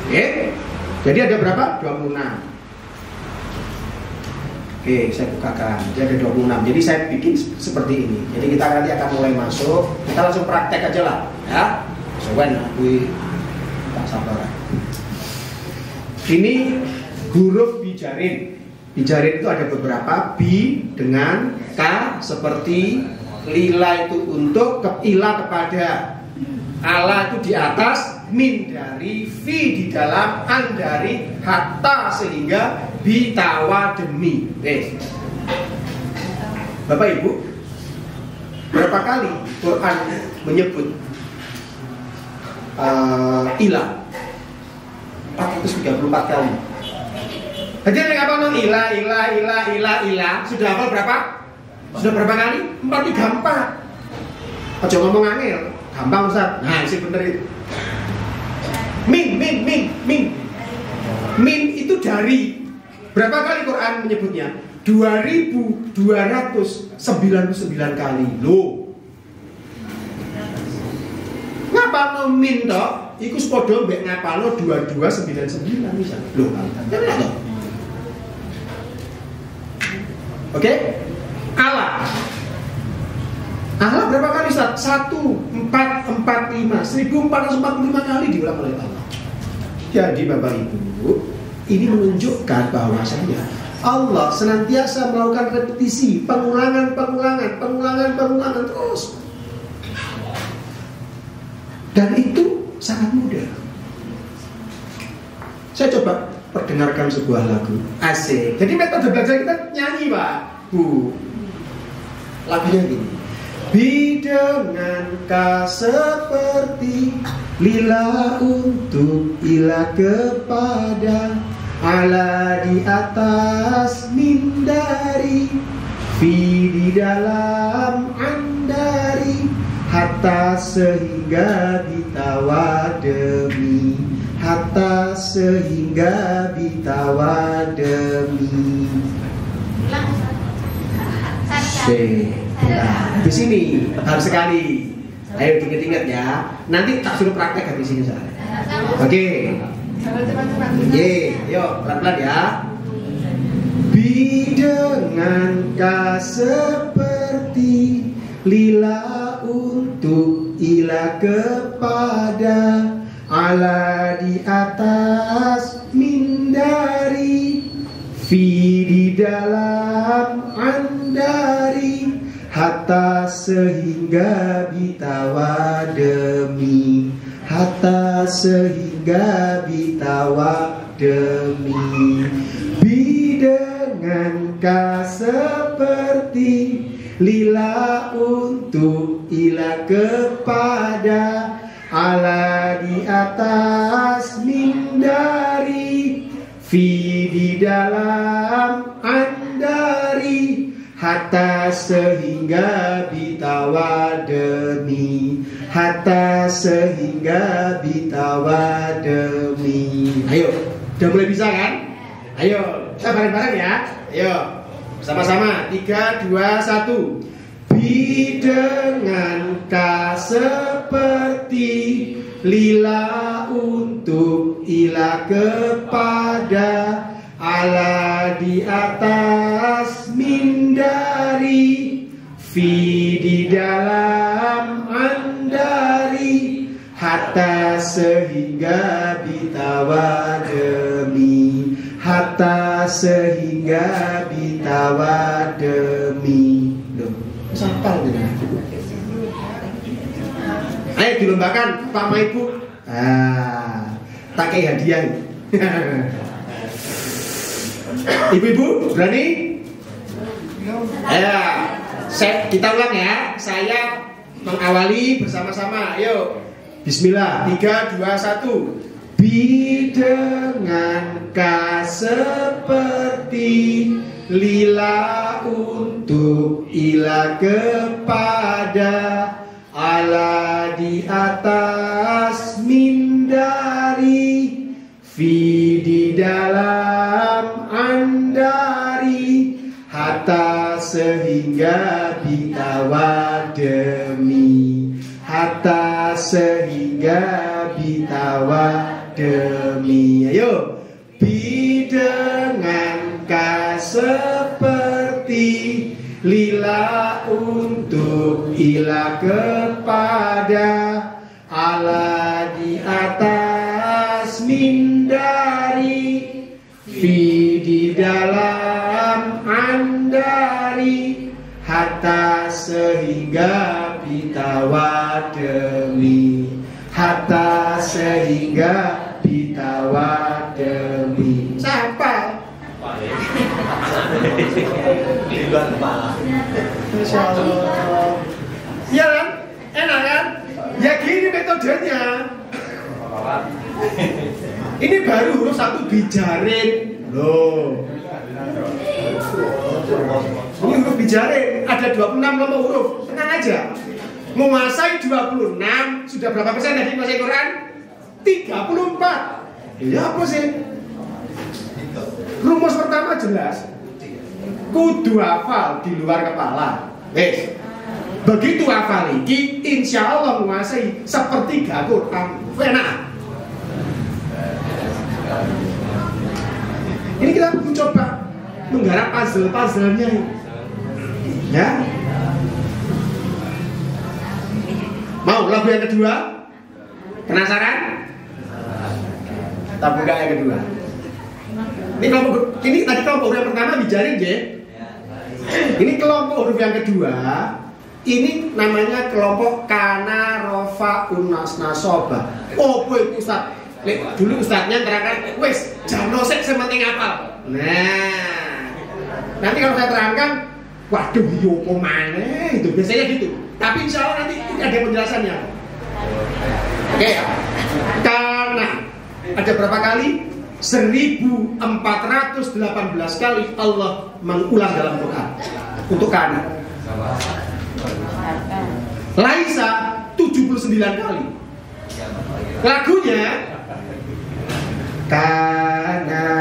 Oke. Jadi ada berapa? 26. Oke, saya bukakan. Jadi ada 26. Jadi saya bikin seperti ini. Jadi kita nanti akan mulai masuk. Kita langsung praktek aja lah, ya. Soalnya aku tak sabar. Ini huruf bijarin. Bijarin itu ada beberapa. Bi dengan K seperti lila itu untuk, ila kepada, ala itu di atas, min dari, fi di dalam, an dari, hatta sehingga, bitawa demi. Bapak Ibu, berapa kali Quran menyebut ila? 434 kali. Jadi apa no ila sudah hafal berapa? Sudah berapa kali? 434. Aja ngomong angel, gampang Ustaz. Nah, isi bener itu. Min itu dari. Berapa kali Quran menyebutnya? 2299 kali. Loh. Ngapa no min toh? Iku sepodo mbek ngapalno 2299 bisa. Loh, kan toh. Oke? Allah berapa kali Ustaz? 1445 1445 kali diulang oleh Allah. Jadi Bapak Ibu, ini menunjukkan bahwasanya Allah senantiasa melakukan repetisi, pengulangan terus. Dan itu sangat mudah. Saya coba perdengarkan sebuah lagu. Asik. Jadi metode belajar kita nyanyi Pak Bu. Lagunya gini. Bidengankah seperti lila untuk ila kepada, ala di atas min dari, fi di dalam andari, hatta sehingga bitawa demi, hatta sehingga bitawa demi. Nah, di sini harus sekali. Ayo diingat-ingat ya. Nanti tak suruh praktek habis ini saya. Oke. Yuk pelan-pelan ya. Bidengankah seperti lila untuk ila kepada, ala di atas min dari, fi di dalam andari, hatta sehingga bitawa demi, hatta sehingga bitawa demi. Bidengankah seperti lila untuk ila kepada, ala di atas min dari, fi di dalam andari, hatta sehingga bitawa bitawademi, hatta sehingga bitawademi. Ayo, udah mulai bisa kan? Ayo, kita bareng-bareng ya. Ayo, sama-sama. 3, 2, 1. Bi dengan ka seperti, lila untuk, ila kepada, ala di atas, min dari, fi di dalam, an dari, hatta sehingga bitawademi, hatta sehingga bitawademi. Sampal gitu. Ayo dilombakan Pak Ma Ibu. Tak kayak hadiah. Ibu-ibu berani? Ya, kita ulang ya. Saya mengawali bersama-sama. Ayo. Bismillah. 3, 2, 1. Bi dengan ka seperti, lila untuk, ila kepada, ala di atas, min dari, fi di dalam, an dari, hatta sehingga bitawademi, hatta sehingga bitawademi. Ayo. Bi dengan ka seperti, lila untuk, ila kepada, ala di atas, min dari, fi di dalam, an dari, hatta sehingga bitawademi, hatta sehingga bitawademi. Sampai. Masya Allah. Iya kan? Enak kan? Ya gini metodenya. Ini baru huruf 1 bijarin. Loh. Ini huruf bijarin. Ada 26 nomor huruf. Tenang aja. Menguasai 26. Sudah berapa persen tadi menguasai Quran? 34. Ya apa sih? Rumus pertama jelas. Kudu hafal di luar kepala. Begitu hafal iki, insya Allah menguasai sepertiga Quran. Enak. Ini kita mencoba menggarap puzzle-puzzlenya. Ya. Mau lagu yang kedua? Penasaran? Kita buka yang kedua. Ini tadi kelompok huruf yang pertama bijarin ya. Ini kelompok huruf yang kedua. Ini namanya kelompok kana rofa unas nasoba. Oh boy Ustaz. Dulu Ustaznya terangkan, wes jano sek sementing apal. Nah, nanti kalau saya terangkan, waduh yo mana itu biasanya gitu. Tapi insya Allah nanti ada penjelasannya. Oke ya. Karena ada berapa kali? 1418 kali Allah mengulang dalam Quran untuk kana. Laisa 79 kali. Lagunya kana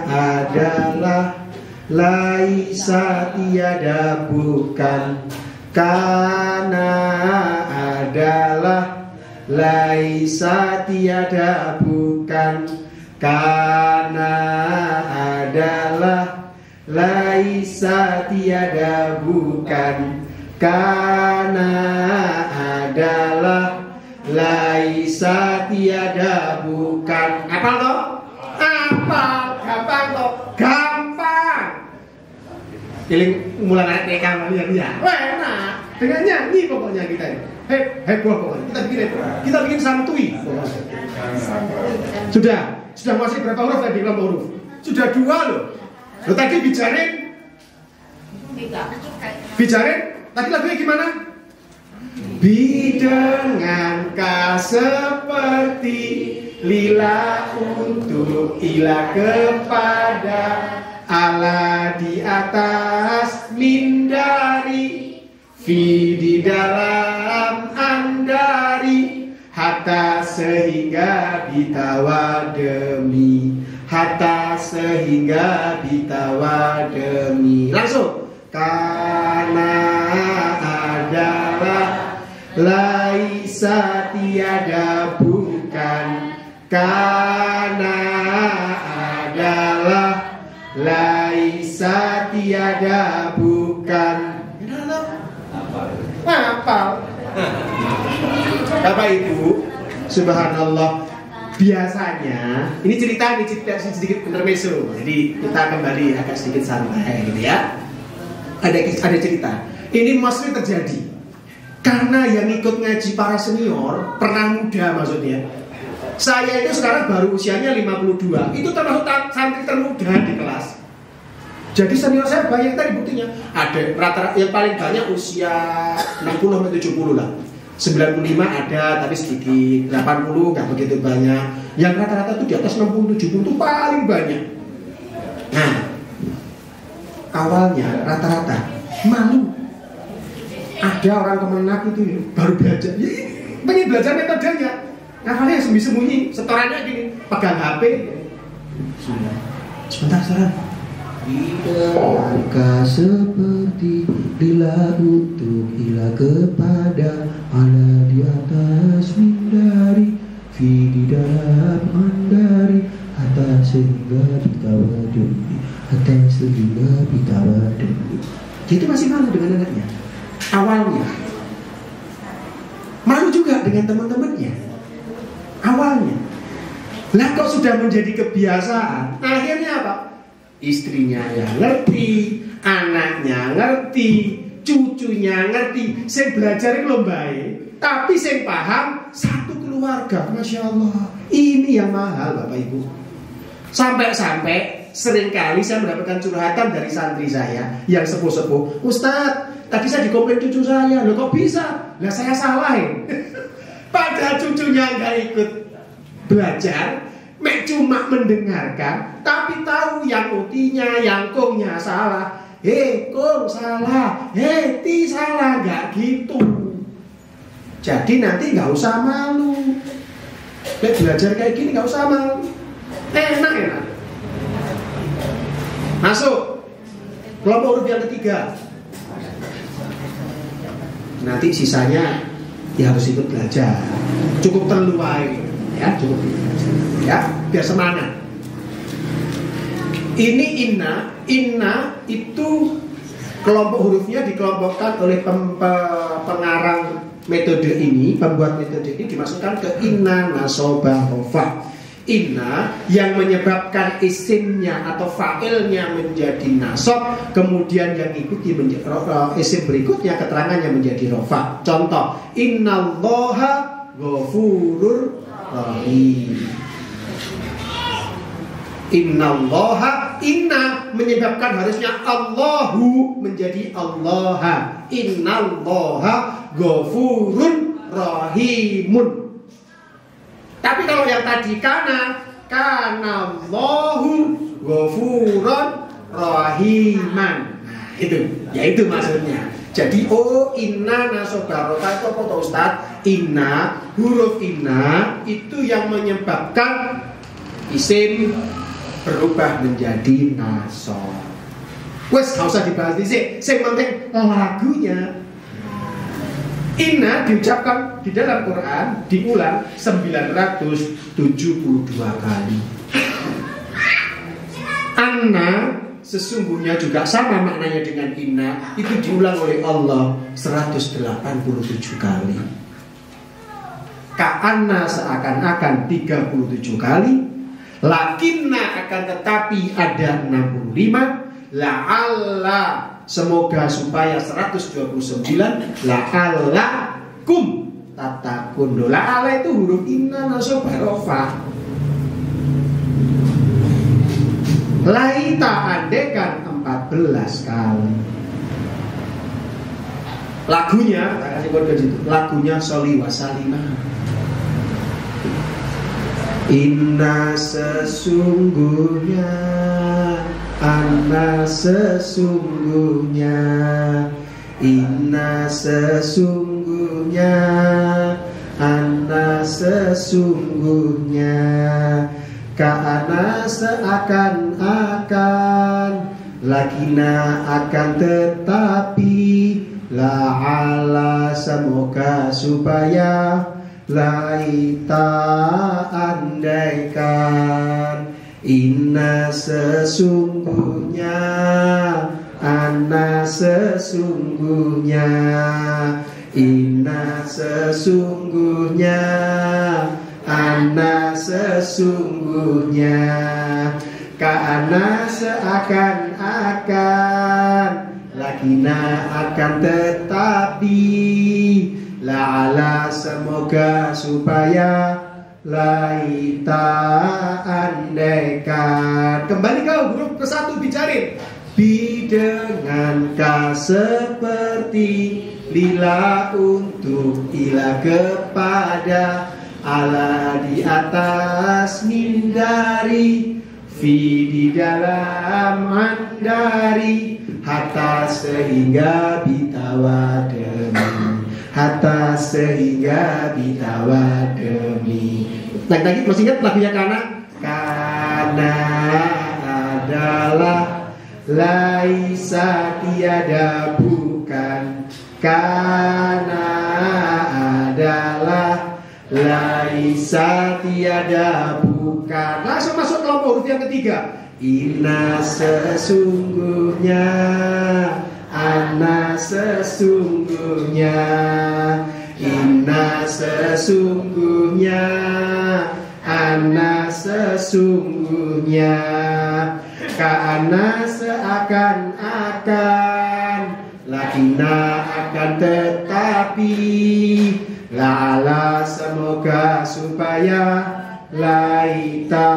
adalah, laisa tiada bukan. Kana adalah, laisa tiada bukan. Kana adalah, laisa tiada bukan. Kana adalah, laisa tiada bukan. Apa toh? Apa? Gampang toh? Gampang. Pilih mulai naik rekam ya. Wah enak. Dengan nyanyi pokoknya kita ini. Heboh pokoknya. Kita bikin santuy. Sudah masih berapa huruf tadi kelompok huruf? Sudah 2 loh. Lo tadi bijarin. Tadi lagunya gimana? Bi dengan ka seperti, lila untuk, ila kepada, ala di atas, min dari, di dalam andari, hatta sehingga bitawademi, hatta sehingga bitawademi. Langsung. Karena adalah, laisa tiada bukan, karena adalah, laisa tiada bukan. Hafal. Bapak Ibu, subhanallah. Biasanya ini cerita sedikit intermezzo. Jadi kita kembali agak sedikit santai gitu ya. Ada cerita. Ini mostly terjadi karena yang ikut ngaji para senior pernah muda maksudnya. Saya itu sekarang baru usianya 52. Itu termasuk santri termuda di kelas. Jadi senior saya banyak tadi buktinya. Ada rata-rata yang paling banyak usia 60-70 lah. 95 ada tapi sedikit, 80 nggak begitu banyak. Yang rata-rata itu di atas 60-70 itu paling banyak. Nah, awalnya rata-rata malu. Ada orang kemenak itu baru belajar, ya, pengen belajar metodenya. Ngafalnya sembunyi-sembunyi, setorannya gini, pegang HP. Sebentar, Tidak seperti bila untuk ilah kepada Allah di atas mindari, di dalam andari, hatta sehingga bitawademi, hatta sehingga bitawademi. Jadi masih malu dengan anaknya awalnya, malu juga dengan teman-temannya awalnya. Lah kok sudah menjadi kebiasaan, akhirnya apa? Istrinya yang ngerti, anaknya ngerti, cucunya ngerti. Saya belajar itu baik, tapi saya paham satu keluarga. Masya Allah, ini yang mahal Bapak Ibu. Sampai seringkali saya mendapatkan curhatan dari santri saya yang sepuh-sepuh. Ustadz, tadi saya dikomplain cucu saya, loh kok bisa? Lah saya salahin. Padahal cucunya nggak ikut belajar, cuma mendengarkan, tapi tahu yang utinya, yang kongnya salah. Kong salah, ti salah, nggak gitu. Jadi nanti nggak usah malu. Belajar kayak gini nggak usah malu. Enak. Masuk kelompok huruf yang ketiga. Nanti sisanya ya harus ikut belajar. Cukup terluai, ya cukup. Ya, biar semangat. Ini inna itu kelompok hurufnya dikelompokkan oleh pengarang metode ini, pembuat metode ini dimasukkan ke inna nasobah rofa. Inna yang menyebabkan isimnya atau fa'ilnya menjadi nasob, kemudian yang ikuti isim berikutnya keterangannya menjadi rofa. Contoh, innallaha ghafurur rahim. Innallaha, inna menyebabkan harusnya Allahu menjadi Allaha. Innallaha ghafurun rahimun. Tapi kalau yang tadi kana Allahu ghafurun rahiman. Nah, itu maksudnya. Jadi inna nasobarota itu apa Ustaz? Inna, huruf inna itu yang menyebabkan isim berubah menjadi nasob. Wes gak usah dibahas di sini. Yang penting lagunya. Inna diucapkan di dalam Quran diulang 972 kali. Anna sesungguhnya juga sama maknanya dengan inna, itu diulang oleh Allah 187 kali. Ka'anna seakan-akan 37 kali. Lakinna akan tetapi ada 65. La'alla semoga supaya 129. La'alla kum tatakun. La'alla itu huruf inna nasobah rofa. Laita andekan 14 kali. Lagunya, tak kasih kode situ. Lagunya Sholli wa Salimah. Inna sesungguhnya, anna sesungguhnya, Inna sesungguhnya, anna sesungguhnya, ka'ana seakan-akan, lakina akan tetapi, la'ala semoga supaya, laita andaikan, inna sesungguhnya, anna sesungguhnya, inna sesungguhnya, anna sesungguhnya, ka'ana seakan-akan, lakina akan tetapi, la'ala semoga supaya, laita andaikan. Kembali ke huruf ke-1 bicarin. Bi dengan ka seperti, lila untuk, ila kepada, ala di atas, min dari, fi di dalam, an dari, hatta sehingga, bitawa demi, hatta sehingga, bitawa demi. Lagi masih ingat lagunya Kana? Kana adalah, laisa tiada bukan, kana adalah, laisa tiada bukan. Langsung masuk kelompok huruf yang ketiga. Inna sesungguhnya, anna sesungguhnya, inna sesungguhnya, anna sesungguhnya, ka'ana seakan-akan, lakina akan tetapi, la'ala semoga supaya, laita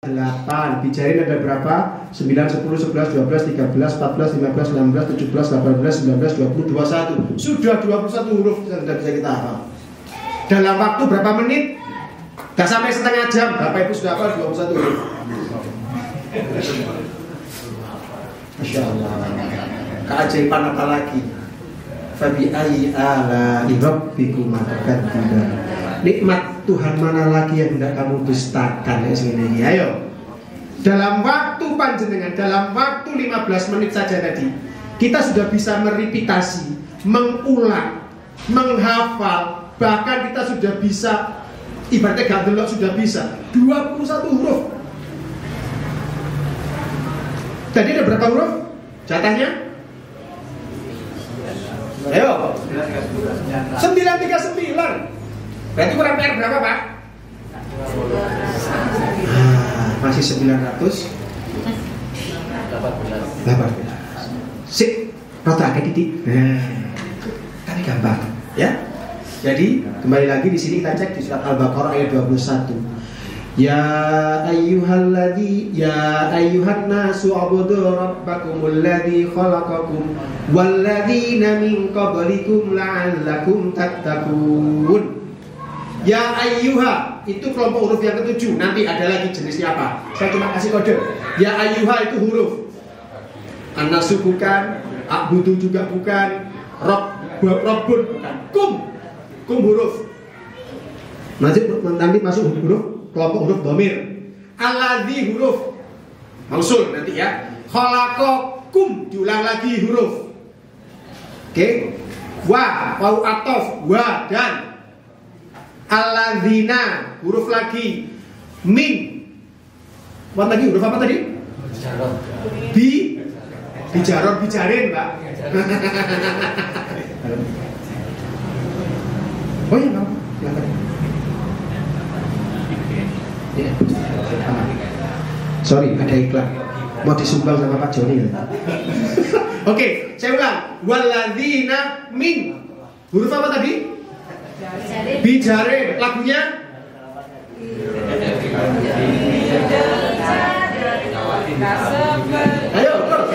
8. Bicarin ada berapa? 9, 10, 11, 12, 13, 14, 15, 16, 17, 18, 19, 20, 21. Sudah 21 huruf yang sudah bisa kita hafal. Dalam waktu berapa menit? Gak sampai setengah jam. Bapak Ibu sudah hafal 21 huruf. Masya Allah. Keajaiban apa lagi? Fabi ayyi ala'i rabbikuma tukadziban. Nikmat Tuhan mana lagi yang hendak kamu dustakan ya sini. Ayo. Dalam waktu panjenengan, dalam waktu 15 menit saja tadi, kita sudah bisa merepitasi, mengulang, menghafal, bahkan kita sudah bisa, ibaratnya gandelok sudah bisa 21 huruf. Jadi ada berapa huruf? Jatahnya? Ayo. 939. Berarti kurang PR berapa, Pak? Masih 918. Sip, rata agak titik. Tapi gampang, ya. Jadi kembali lagi di sini kita cek di surat Al-Baqarah ayat 21. Ya ayyuhan nasu ubudu rabbakumul ladzi khalaqakum walladzina min qablikum la'allakum tattaqun. Ya ayyuha, itu kelompok huruf yang ke-7. Nanti ada lagi jenisnya apa. Saya cuma kasih kode. Ya ayyuha itu huruf. An-nasu bukan, a'budu juga bukan, rabbun bukan. Kum huruf. Nanti masuk huruf kelompok huruf dhamir. Alladzi huruf mausul nanti ya. Khalaqakum diulang lagi huruf. Oke. Wa, wau atof, wa dan alladzina huruf lagi, min. What lagi huruf apa tadi? Bijaron bijarin, Mbak. Oh iya, Mbak. Ya. Sorry, ada iklan. Mau disumbang sama Pak Joni ya? Oke, saya ulang. Walladzina min. Huruf apa tadi? Bijarin. Lagunya? Ayo, terus.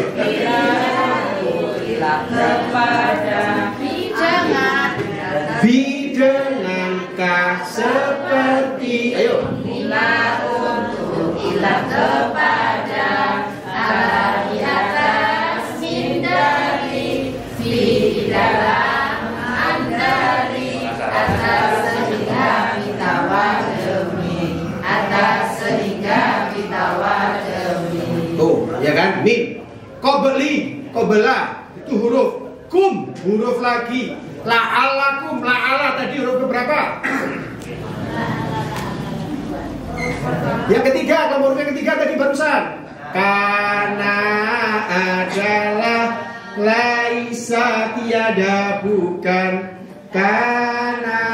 Bidengankah seperti. Ayo. Bila untuk ilah kepada. Qabla itu huruf, kum huruf lagi, la'alakum, la'ala tadi huruf berapa? Yang ketiga, nomor yang ketiga tadi barusan. Karena adalah, laisa tiada bukan. Karena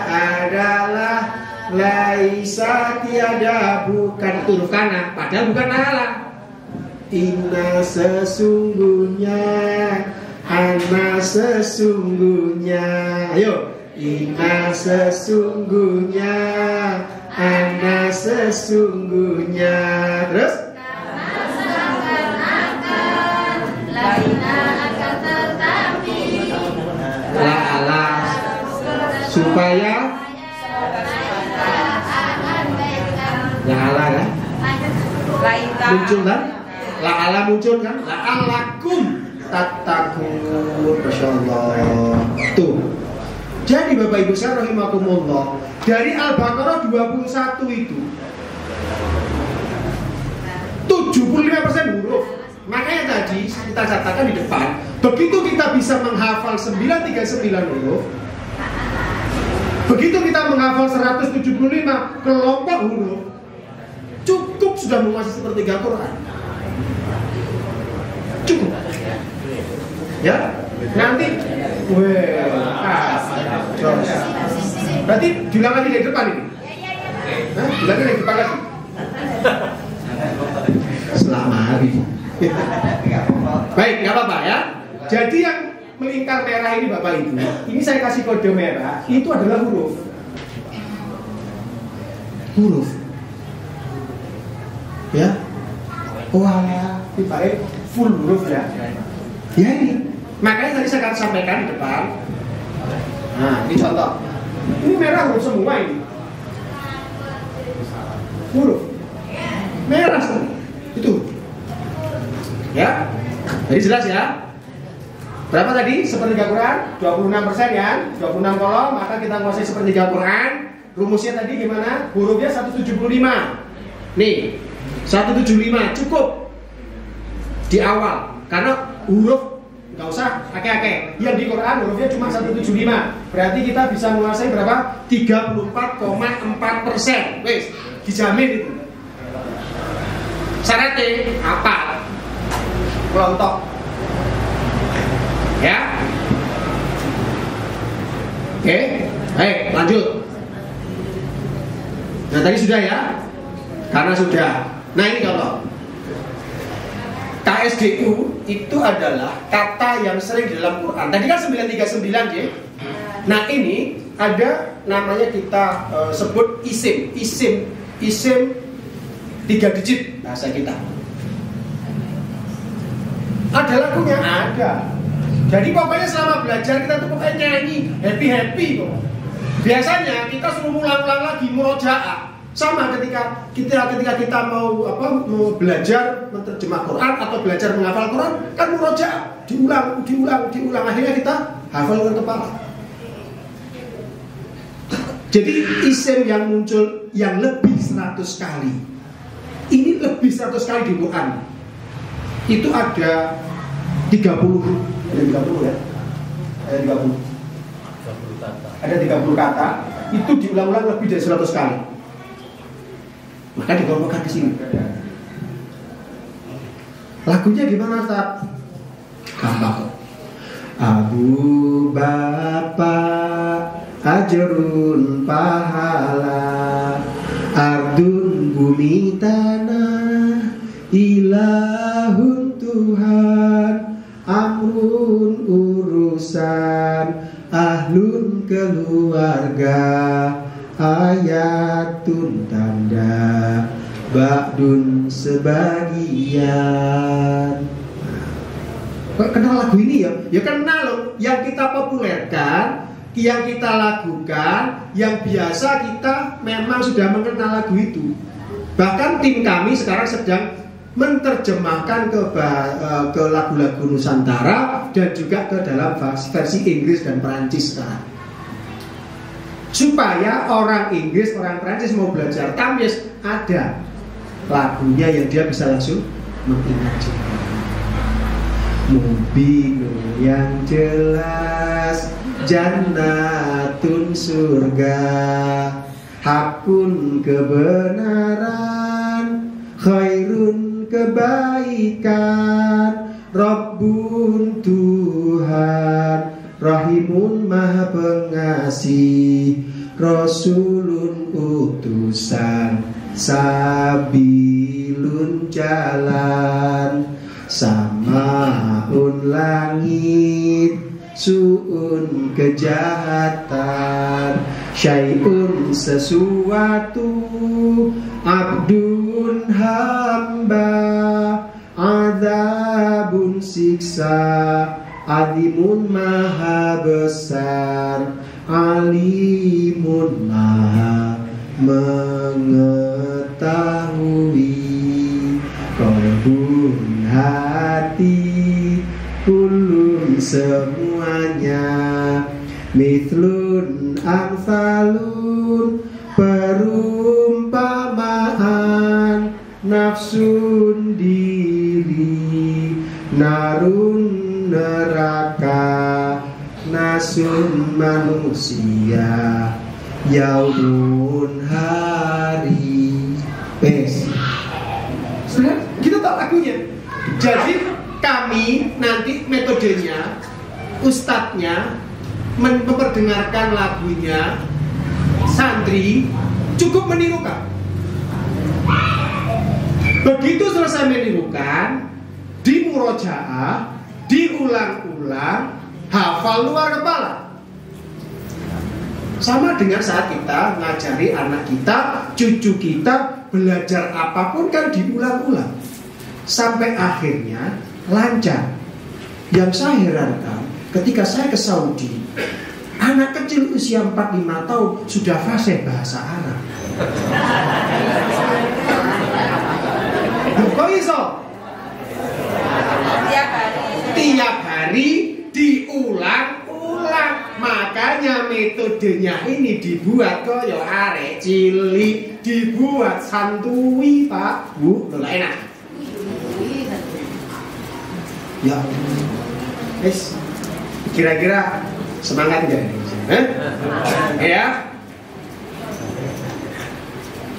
adalah, laisa tiada bukan. Itu huruf kana, padahal bukan ala. Inna sesungguhnya, ana sesungguhnya. Ayo, inna sesungguhnya, ana sesungguhnya. Terus? La'ala supaya la'ala kan? Muncul kan? La'ala muncul kan? La'alakum tattaqun. Masya Allah. Tuh. Jadi Bapak Ibu saya rahimakumullah, dari Al-Baqarah 21 itu 75% huruf. Makanya tadi kita katakan di depan, begitu kita bisa menghafal 939 huruf, begitu kita menghafal 175 kelompok huruf, cukup sudah menguasai sepertiga Quran. Cukup. Ya, nanti berarti diulang lagi dari depan ini. Diulang lagi dari depan lagi. Selama hari. Baik, nggak apa-apa ya. Jadi yang melingkar merah ini Bapak Ibu, ini saya kasih kode merah, itu adalah huruf. Huruf. Ya. Wah, ini full huruf ya. Ya ini. Makanya tadi saya akan sampaikan di depan. Nah, ini contoh. Ini merah huruf semua ini. Huruf. Merah semua. Itu. Ya. Jadi jelas ya. Berapa tadi? Sepertiga Quran? 26% ya. 26 kolom, maka kita menguasai sepertiga Quran. Rumusnya tadi gimana? Hurufnya 175. Nih, 175 cukup di awal. Karena huruf nggak usah ake-ake. Yang di Quran hurufnya cuma 175. Berarti kita bisa menguasai berapa? 34,4%. Wes, dijamin itu. Syaratnya apa? Kelontok. Ya. Oke, baik, lanjut. Nah, tadi sudah ya. Karena sudah. Nah, ini contoh. KSDU itu adalah kata yang sering di dalam Quran. Tadi kan 939 ya. Nah, ini ada namanya kita sebut isim 3 digit bahasa kita. Ada lagunya? Ada. Jadi pokoknya selama belajar kita tuh pokoknya nyanyi, happy kok. Biasanya kita suruh ulang-ulang lagi murojaah. Sama ketika kita mau belajar menerjemah Quran atau belajar menghafal Quran, kan murojaah, diulang, akhirnya kita hafal dengan kepala. Jadi isim yang muncul yang lebih 100 kali, ini lebih 100 kali di Quran. Itu ada 30 ya. Ada 30 kata, itu diulang-ulang lebih dari 100 kali. Maka dikelompokkan di sini. Lagunya gimana, Ustaz? Gampang. Abu bapak ajrun pahala, ardun bumi tanah, ilahun Tuhan, amrun urusan, ahlun keluarga, ayatun tanda, ba'dun sebagian. Kok kenal lagu ini ya? Ya kenal loh. Yang kita populerkan, yang kita lakukan, yang biasa kita memang sudah mengenal lagu itu. Bahkan tim kami sekarang sedang menerjemahkan ke lagu-lagu Nusantara dan juga ke dalam versi Inggris dan Perancis sekarang. Supaya orang Inggris, orang Perancis mau belajar tamyiz, ada lagunya yang dia bisa langsung mengingat. Mubinun yang jelas, jannatun surga, hakun kebenaran, khairun kebaikan, Rabbun Tuhan, Rahimun maha pengasih, Rasulun utusan, sabilun jalan, samaun langit, su'un kejahatan, syai'un sesuatu, abdun hamba, azabun siksa, alimun maha besar, alimun maha mengetahui. Kolbun hati, kulun semuanya, mithlun amsalun perumpamaan, nafsun diri, narun neraka, nasun manusia, yaumun hari. Sudah, kita tahu lagunya. Jadi kami nanti metodenya, ustadznya memperdengarkan lagunya, santri cukup menirukan. Begitu selesai menirukan, di murojaah, diulang-ulang, hafal luar kepala. Sama dengan saat kita ngajari anak kita, cucu kita belajar apapun kan diulang-ulang sampai akhirnya lancar. Yang saya herankan, ketika saya ke Saudi, anak kecil usia 4-5 tahun sudah fasih bahasa Arab. Kok iso? Tiap hari diulang-ulang. Makanya metodenya ini dibuat koyo arek cilik, dibuat santui Pak Bu, loh enak. Ya, guys, kira-kira semangat nggak ini? Ya,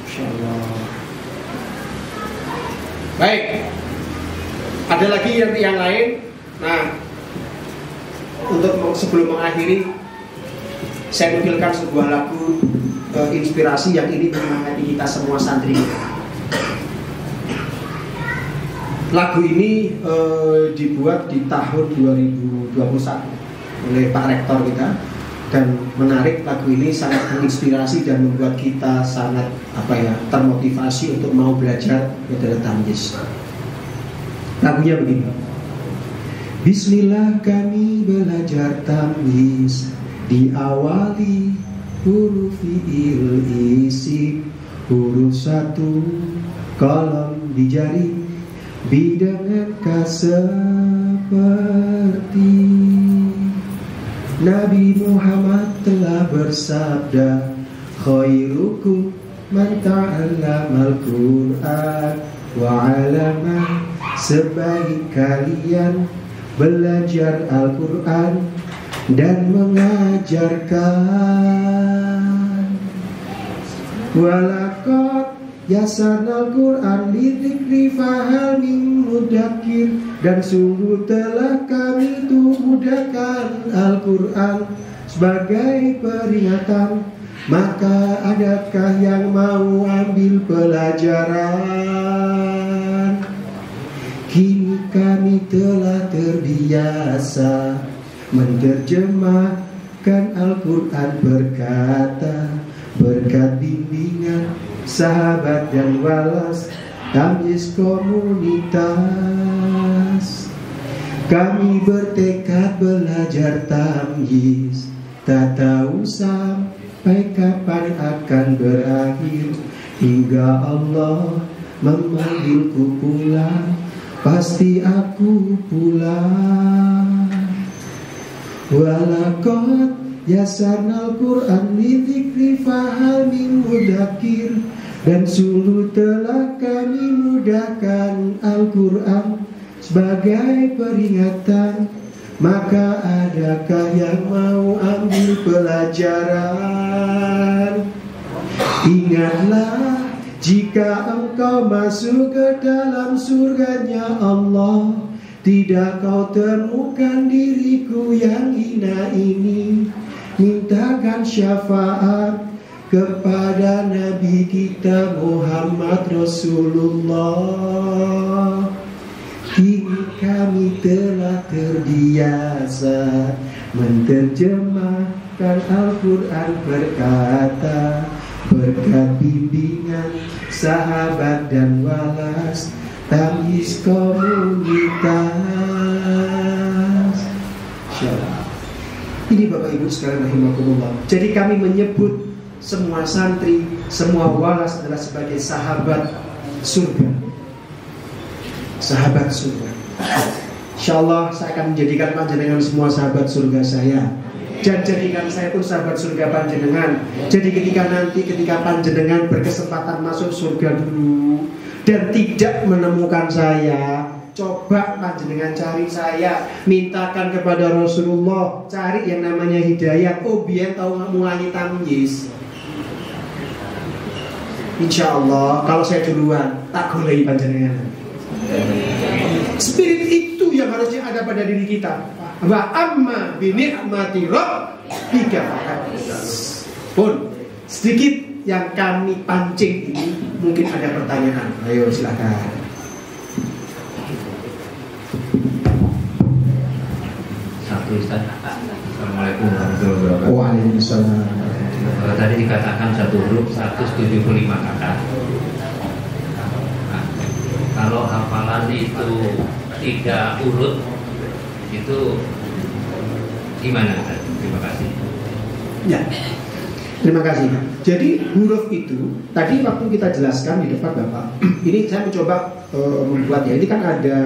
Insyaallah. Baik, ada lagi yang lain. Nah, untuk sebelum mengakhiri, saya nukilkan sebuah lagu inspirasi yang ini menyemangati kita semua santri. Lagu ini dibuat di tahun 2021 oleh Pak Rektor kita, dan menarik. Lagu ini sangat menginspirasi dan membuat kita sangat termotivasi untuk mau belajar metode tamyiz. Lagunya begini. Bismillah kami belajar tamyiz, diawali huruf fi'il isi, huruf 1 kolom di jari, bidangan ka seperti Nabi Muhammad telah bersabda, khairukum man ta'allamal Qur'an wa 'allama, sebaik kalian belajar Al-Quran dan mengajarkan. Walaqad yasarnal Quran lidzikri fahal min mudzakir, dan sungguh telah kami itu mudahkan Al-Quran sebagai peringatan, maka adakah yang mau ambil pelajaran? Kini kami telah terbiasa menerjemahkan Al-Quran berkata, berkat bimbingan sahabat dan walas tamyiz komunitas. Kami bertekad belajar tamyiz, tak tahu sampai kapan akan berakhir, hingga Allah memanggilku pulang, pasti aku pulang. Walaqad yasarnal Qur'an lidzikri fahal min mudzakir, dan sungguh telah kami mudahkan Al-Quran sebagai peringatan. Maka adakah yang mau ambil pelajaran? Ingatlah, jika engkau masuk ke dalam surganya Allah, tidak kau temukan diriku yang hina ini. Mintakan syafaat kepada Nabi kita Muhammad Rasulullah. Kini kami telah terbiasa menterjemahkan Al-Quran berkata, berkat bimbingan sahabat dan walas tamyiz komunitas. Insyaallah. Ini Bapak Ibu sekalian rahimakumullah. Jadi kami menyebut semua santri, semua walas adalah sebagai sahabat surga. Sahabat surga. Insyaallah saya akan menjadikan panjenengan semua sahabat surga saya. Dan jadikan saya pun sahabat surga panjenengan. Jadi ketika panjenengan berkesempatan masuk surga dulu dan tidak menemukan saya, coba panjenengan cari saya, mintakan kepada Rasulullah, cari yang namanya hidayat. Oh biar tahu mulai tamyiz. Insya Allah kalau saya duluan tak golei panjenengan. Spirit itu yang harusnya ada pada diri kita. Wa amma bi ni'mati rabbika fahaddits. Pun sedikit yang kami pancing ini, mungkin ada pertanyaan. Ayo silakan. Satu Ustaz. Assalamualaikum warahmatullahi wabarakatuh. Waalaikumsalam. Tadi dikatakan satu huruf 175 kata. Nah, kalau hafalan itu 3 urut itu gimana? Terima kasih. Ya. Terima kasih. Jadi huruf itu tadi waktu kita jelaskan di depan Bapak. Ini saya mencoba membuat ya. Ini kan ada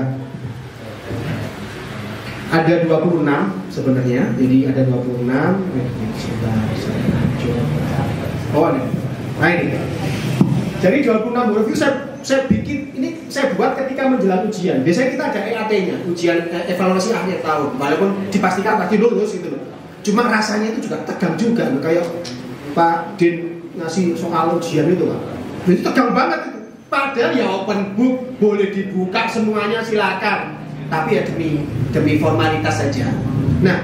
26 sebenarnya. Jadi ada 26. Oh ada. Nah ini. Jadi 26 huruf itu saya bikin, ini saya buat ketika menjelang ujian. Biasanya kita ada EAT-nya, ujian evaluasi akhir tahun. Walaupun dipastikan pasti lulus gitu loh. Cuma rasanya itu juga tegang juga, kayak Pak Din ngasih soal ujian itu Pak. Itu tegang banget itu. Padahal ya open book, boleh dibuka semuanya silakan. Tapi ya demi formalitas saja. Nah,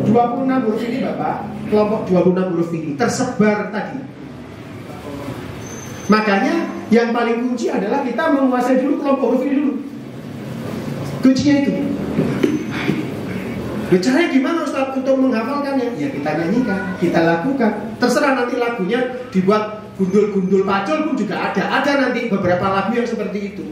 26 huruf ini Bapak, kelompok 26 huruf ini tersebar tadi. Makanya yang paling kunci adalah kita menguasai dulu kelompok huruf ini dulu. Kuncinya itu. Caranya gimana Ustaz untuk menghafalkannya? Ya kita nyanyikan, kita lakukan. Terserah nanti lagunya dibuat gundul-gundul pacul pun juga ada. Ada nanti beberapa lagu yang seperti itu.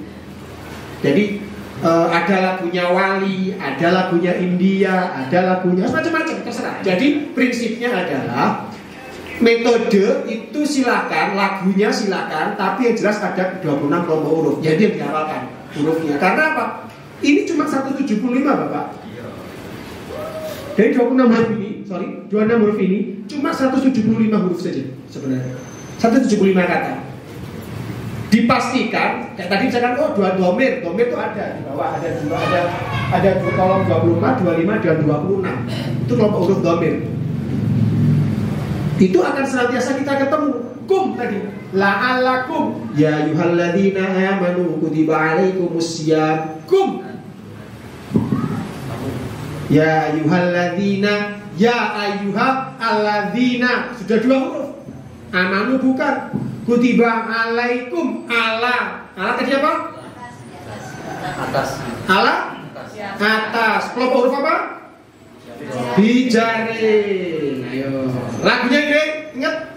Jadi ada lagunya Wali, ada lagunya India, ada lagunya macam-macam, terserah. Jadi prinsipnya adalah metode itu silakan, lagunya silakan, tapi yang jelas ada 26 kelompok huruf. Jadi yang dihafalkan hurufnya. Karena apa? Ini cuma 175 Bapak. Dari 26 huruf ini cuma 175 huruf saja sebenarnya. 175 kata. Dipastikan kayak tadi misalkan dua domir itu ada di bawah, ada kolom 24, 25 dan 26. Itu kelompok huruf domir. Itu akan senantiasa kita ketemu. Kum tadi, la'alakum ya ayyuhalladzina amanu kutiba alaikumusiyam. Kum ya ayyuhalladzina, ya ayyuhalladzina, sudah 2 huruf. Amanu bukan. Kutiba alaikum, ala tadi apa? Atas. Ala atas. Kelompok huruf apa? Bijarin. Ayo. Lagunya ini ingat?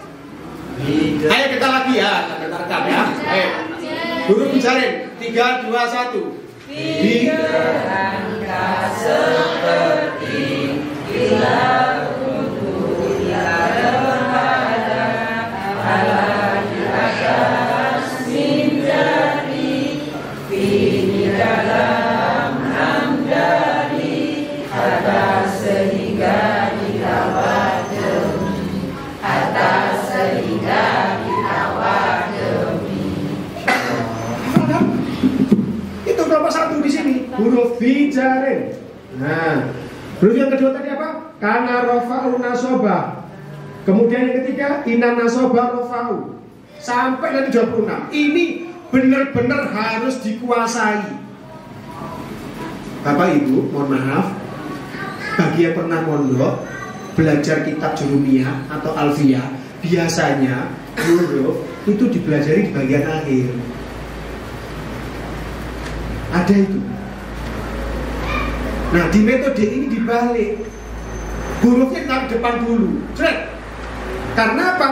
Ayo kita lagi ya, kita rekam ya. Ayo. Huruf bijarin. 3, 2, 1. Bijaranka seperti bila untuk tiada berhada ala di atas minjari ini dalam hamdani atas sehingga dikawal demi atas sehingga dikawal demi. Itu berapa satu di sini? fi jarin. Nah, huruf yang kedua tadi apa? Kana rafa'u nasoba. Kemudian yang ketiga inan nasoba rafa'u. Sampai nanti 26. Ini benar-benar harus dikuasai. Bapak Ibu, mohon maaf, bagi yang pernah mondok belajar kitab Jurumiyah atau Alfiyah, biasanya huruf itu dipelajari di bagian akhir. Ada itu. Nah, di metode ini dibalik. Hurufnya taruh depan dulu. Karena apa?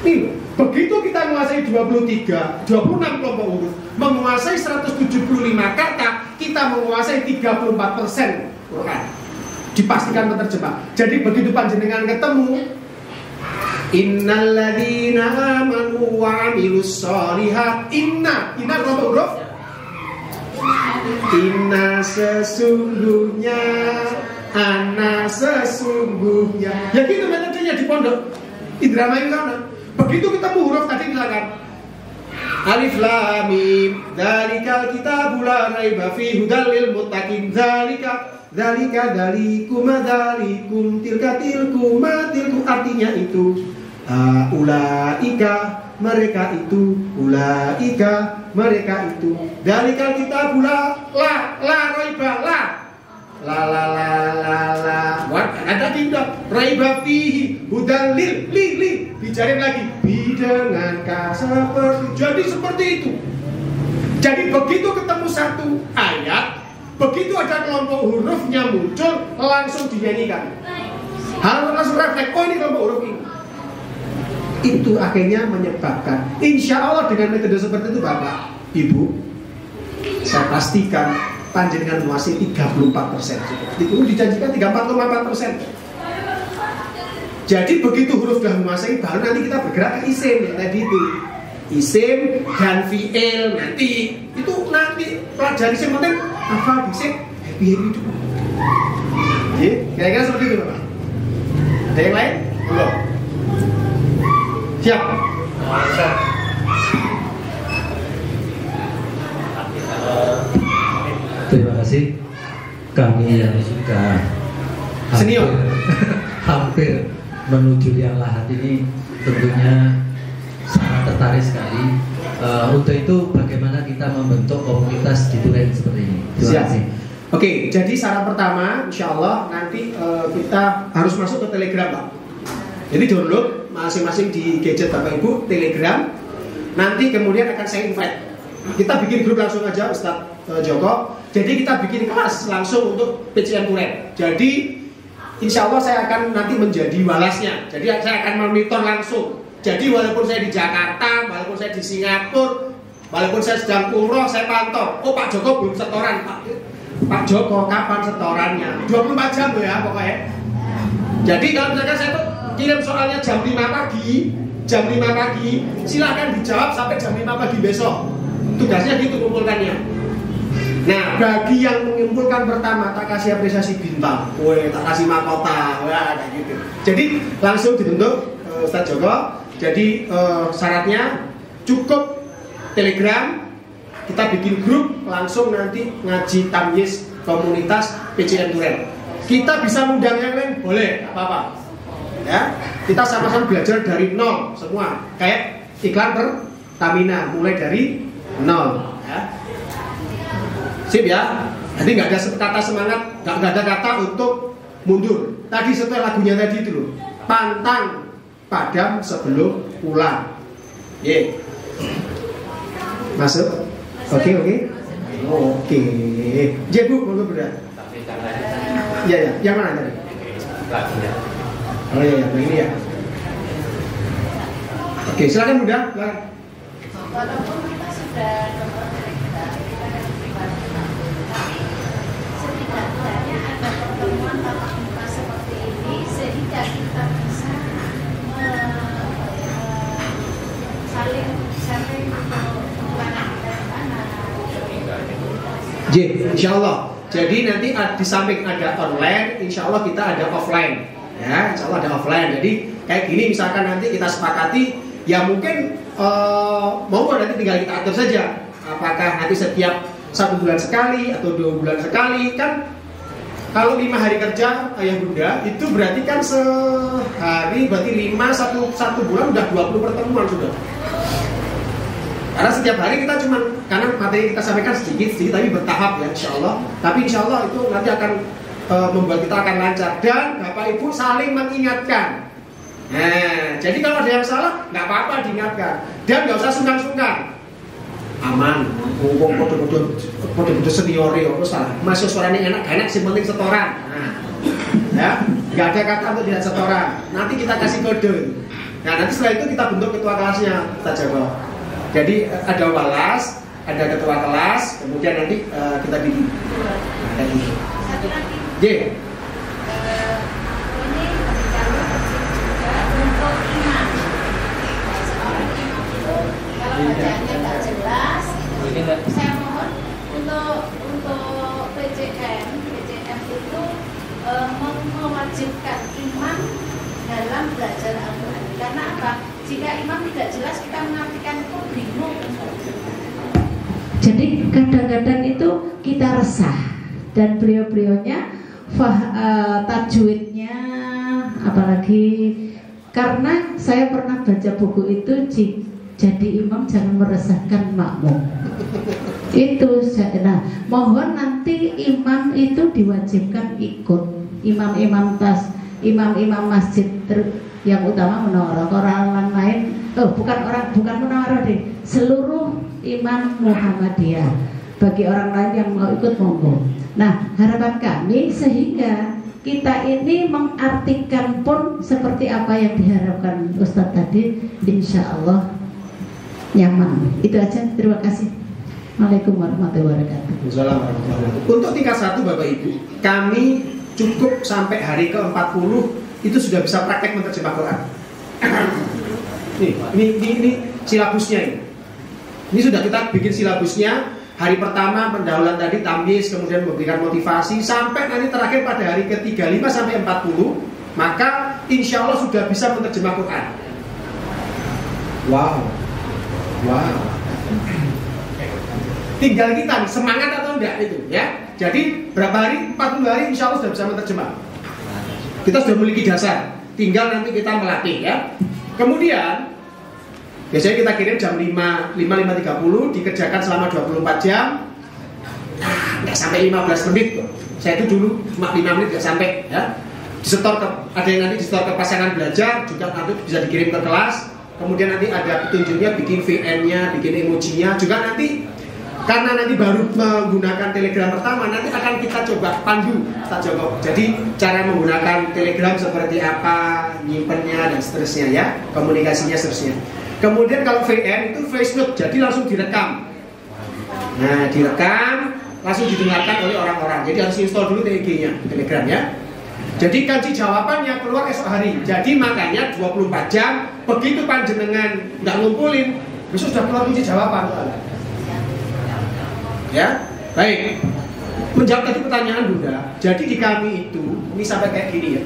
Nih, begitu kita menguasai 26 kelompok huruf, menguasai 175 kata, kita menguasai 34% Quran. Dipastikan terjemah. Jadi begitu panjenengan ketemu innalladzina amanu wa 'amilus sholihat, inna kelompok huruf. Inna sesungguhnya, ana sesungguhnya. Ya gitu metodenya di pondok. Idramain sana. Begitu ketemu huruf tadi silakan. Alif lam mim, dzalikal kitabul la raiba fihi hudal lil muttaqin. Dzalika dzalikum tilka tilku artinya itu. Ulaika mereka itu, ulaika mereka itu. Dzalikal kitabul la raiba la ada tidak raiba fihi hudal lil bicarin lagi dengan seperti. Jadi seperti itu. Jadi begitu ketemu satu ayat, begitu ada kelompok hurufnya muncul, langsung dinyanyikan. Harus langsung refleks, oh ini kelompok huruf ini. Itu akhirnya menyebabkan, insya Allah dengan metode seperti itu Bapak, Ibu, saya pastikan panjenengan menguasai 34%. Itu dijanjikan 34,4%. Jadi begitu huruf sudah menguasai, baru nanti kita bergerak ke isim yang tadi itu. Isim dan fi'il nanti itu nanti pelajari isim penting apa isim happy dulu. Jadi kira-kira seperti itu Bapak. Ada yang lain? Belum? Siap? Terima kasih. Kami yang sudah senior hampir menuju liang lahat ini tentunya sangat tertarik sekali. Untuk itu bagaimana kita membentuk komunitas di Tulen seperti ini? Terima kasih. Oke, jadi saran pertama, insya Allah nanti kita harus masuk ke Telegram Pak. Jadi download masing-masing di gadget Bapak Ibu Telegram. Nanti kemudian akan saya invite. Kita bikin grup langsung aja Ustaz Joko. Jadi kita bikin kelas langsung untuk PCM Tulen. Jadi insya Allah saya akan nanti menjadi walasnya. Jadi saya akan memonitor langsung. Jadi walaupun saya di Jakarta, walaupun saya di Singapura, walaupun saya sedang umroh, saya pantau. Oh Pak Joko belum setoran Pak Joko kapan setorannya? 24 jam loh ya pokoknya. Jadi kalau misalkan saya tuh kirim soalnya jam 5 pagi, silahkan dijawab sampai jam 5 pagi besok. Tugasnya gitu kumpulkannya. Nah, bagi yang mengumpulkan pertama tak kasih apresiasi bintang, tak kasih mahkota, kayak gitu. Jadi langsung dibentuk Ustaz Joko. Jadi syaratnya cukup Telegram, kita bikin grup langsung nanti ngaji tamyiz komunitas PCM Tulen. Kita bisa undang yang lain, boleh, apa-apa. Ya, kita sama-sama belajar dari nol semua, kayak iklan Pertamina, mulai dari nol. Ya. Sip ya. Jadi nggak ada kata semangat, nggak ada kata untuk mundur. Tadi setelah lagunya tadi itu loh, pantang padam sebelum pulang. Ye. Masuk? Oke. Ya Bu, monggo Bunda. Iya. Yang mana tadi? Lagunya. Oh iya, yang ini ya. Oke, silakan Bunda. Walaupun kita sudah setidaknya ada pertemuan tatap muka seperti ini sehingga kita bisa saling sharing kemana kita kemana. Insya Allah. Jadi nanti di samping ada online, insya Allah kita ada offline. Ya, insya Allah ada offline. Jadi kayak gini misalkan nanti kita sepakati, ya mungkin mau nanti tinggal kita atur saja. Apakah nanti setiap 1 bulan sekali atau 2 bulan sekali kan. Kalau 5 hari kerja ayah bunda itu berarti kan sehari berarti 5 satu bulan udah 20 pertemuan sudah. Karena setiap hari kita karena materi kita sampaikan sedikit tapi bertahap ya insya Allah. Tapi insya Allah itu nanti akan membuat kita akan lancar. Dan Bapak Ibu saling mengingatkan. Nah, jadi kalau ada yang salah nggak apa-apa diingatkan. Dan nggak usah sungkan-sungkan. Aman, kode senior ya, salah. Masih suaranya enak, sih penting setoran. Nah, ya, nggak ada kata untuk tidak setoran. Nanti kita kasih kode. Nah, nanti setelah itu kita bentuk ketua kelasnya, kita jawab. Jadi ada walas, ada ketua kelas, kemudian nanti kita bikin. Nah, gitu. J. Bacaannya nggak jelas. Saya mohon untuk PCM itu mewajibkan imam dalam belajar Al-Quran. Karena apa? Jika imam tidak jelas kita mengartikan itu bingung. Jadi kadang-kadang itu kita resah dan beliau-beliaunya tajwidnya apalagi karena saya pernah baca buku itu jadi imam jangan meresahkan makmum. Itu nah, mohon nanti imam itu diwajibkan ikut imam-imam masjid yang utama Munawwarah. Orang lain bukan Munawwarah deh, seluruh imam Muhammadiyah. Bagi orang lain yang mau ikut monggo. Nah, harapan kami sehingga kita ini mengartikan pun seperti apa yang diharapkan Ustadz tadi, insya Allah nyaman. Itu aja, terima kasih. Assalamualaikum warahmatullahi wabarakatuh. Untuk tingkat 1 Bapak Ibu, kami cukup sampai hari ke-40 itu sudah bisa praktek menerjemah Quran. Ini silabusnya ini. Ini sudah kita bikin silabusnya. Hari pertama pendahuluan tadi tamyiz, kemudian memberikan motivasi sampai nanti terakhir pada hari ke-35 sampai 40, maka insya Allah sudah bisa menerjemah Quran. Wow. Tinggal kita nih, semangat atau enggak itu ya. Jadi berapa hari? 40 hari insya Allah sudah bisa menerjemah. Kita sudah memiliki dasar, tinggal nanti kita melatih ya. Kemudian biasanya kita kirim jam 5.30 dikerjakan selama 24 jam. Nggak sampai 15 menit kok. Saya itu dulu cuma 5 menit nggak sampai ya. Ada yang nanti disetor ke pasangan belajar, juga nanti bisa dikirim ke kelas. Kemudian nanti ada petunjuknya, bikin VN-nya, bikin emojinya. Juga nanti karena nanti baru menggunakan Telegram pertama, nanti akan kita coba pandu Ustaz Joko. Jadi cara menggunakan Telegram seperti apa, nyimpennya dan seterusnya ya, komunikasinya seterusnya. Kemudian kalau VN itu voice note, jadi langsung direkam. Nah, direkam langsung didengarkan oleh orang-orang. Jadi harus install dulu TG-nya, Telegram ya. Jadi kaji jawabannya keluar esok hari. Jadi makanya 24 jam begitu panjenengan nggak ngumpulin, besok sudah keluar kunci jawaban. Ya, baik. Menjawab tadi pertanyaan Bunda. Jadi di kami itu, ini sampai kayak gini ya.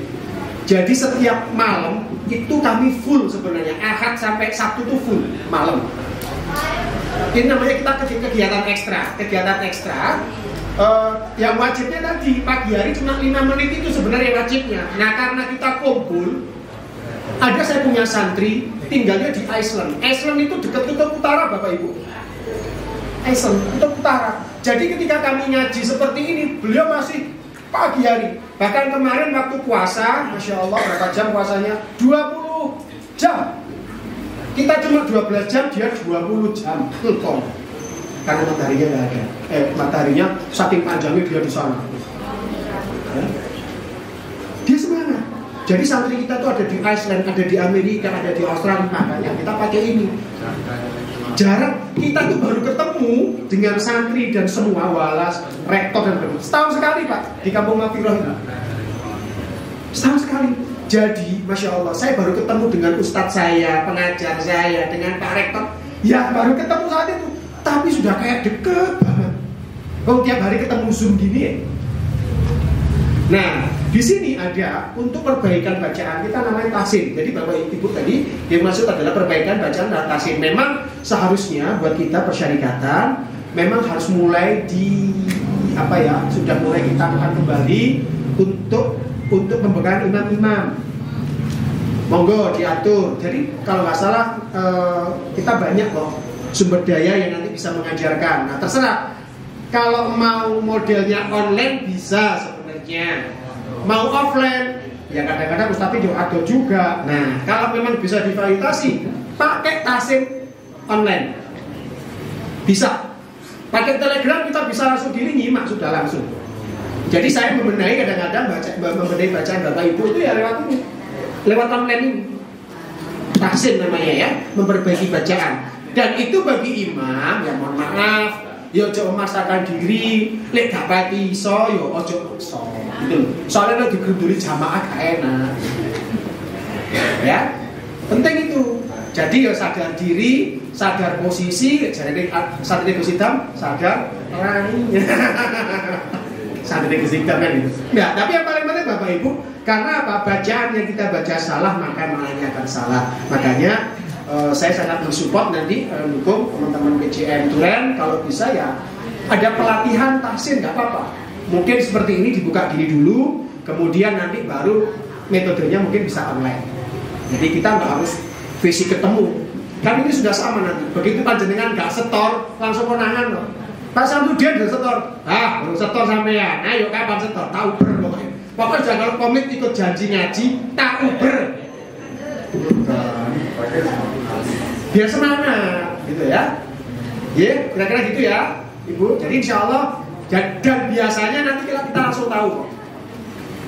Jadi setiap malam itu kami full sebenarnya. Ahad sampai Sabtu itu full malam. Ini namanya kita kegiatan ekstra. Kegiatan ekstra. Yang wajibnya tadi pagi hari cuma 5 menit itu sebenarnya wajibnya. Nah karena kita kumpul, ada saya punya santri tinggalnya di Iceland. Iceland itu dekat kutub utara Bapak Ibu. Iceland kutub utara. Jadi ketika kami ngaji seperti ini, beliau masih pagi hari. Bahkan kemarin waktu puasa, Masya Allah berapa jam puasanya? 20 jam. Kita cuma 12 jam, dia 20 jam. Karena mataharinya nggak ada. Mataharinya saking panjangnya dia di sana. Ya. Dia semangat. Jadi santri kita tuh ada di Iceland, ada di Amerika, ada di Australia. Makanya kita pakai ini. Jarang kita tuh baru ketemu dengan santri dan semua walas, rektor dan berbagai. Setahun sekali Pak di Kampung Mafirah ini. Setahun sekali. Jadi Masya Allah saya baru ketemu dengan ustadz saya, pengajar saya, dengan Pak Rektor. Ya baru ketemu saat itu. Tapi sudah kayak deket banget. Oh tiap hari ketemu Zoom gini ya. Nah di sini ada untuk perbaikan bacaan kita namanya tahsin. Jadi Bapak Ibu tadi yang maksud adalah perbaikan bacaan dan tahsin. Memang seharusnya buat kita persyarikatan memang harus mulai sudah mulai kita akan kembali untuk pembekalan imam-imam. Monggo diatur. Jadi kalau nggak salah kita banyak kok sumber daya yang nanti bisa mengajarkan. Nah terserah. Kalau mau modelnya online bisa sebenarnya. Mau offline ya kadang-kadang Ustadz juga ada juga. Nah kalau memang bisa difasilitasi pakai tasin online bisa. Pakai Telegram kita bisa langsung diri nyimak sudah langsung. Jadi saya membenahi kadang-kadang membenahi bacaan Bapak Ibu itu ya lewat online ini. Tahsin namanya ya, memperbaiki bacaan. Dan itu bagi imam ya mohon maaf, ya ojo memaksakan diri, lek gak pati iso ya ojo maksa. Gitu. Soalnya nek digeruduli jamaah gak enak. Ya. Penting itu. Jadi ya sadar diri, sadar posisi, jadi sadar kesidam, sadar orang. Sadar kesidam kan itu. Nah, tapi yang paling penting Bapak Ibu, karena apa? Bacaan yang kita baca salah maka maknanya akan salah. Makanya saya sangat mensupport nanti mendukung teman-teman PJM Turen kalau bisa ya ada pelatihan tahsin nggak apa-apa. Mungkin seperti ini dibuka gini dulu, kemudian nanti baru metodenya mungkin bisa online. Jadi kita nggak harus fisik ketemu. Kan ini sudah sama nanti. Begitu panjenengan nggak setor, langsung konangan loh. Pak Samsudin udah setor. Baru setor sampean. Ayo kapan setor? Tahu pokoknya. Pokoknya jangan komit ikut janji ngaji, tak uber. Biar semangat, gitu ya. Ya, kira-kira gitu ya, Ibu. Jadi insya Allah dan biasanya nanti kita langsung tahu.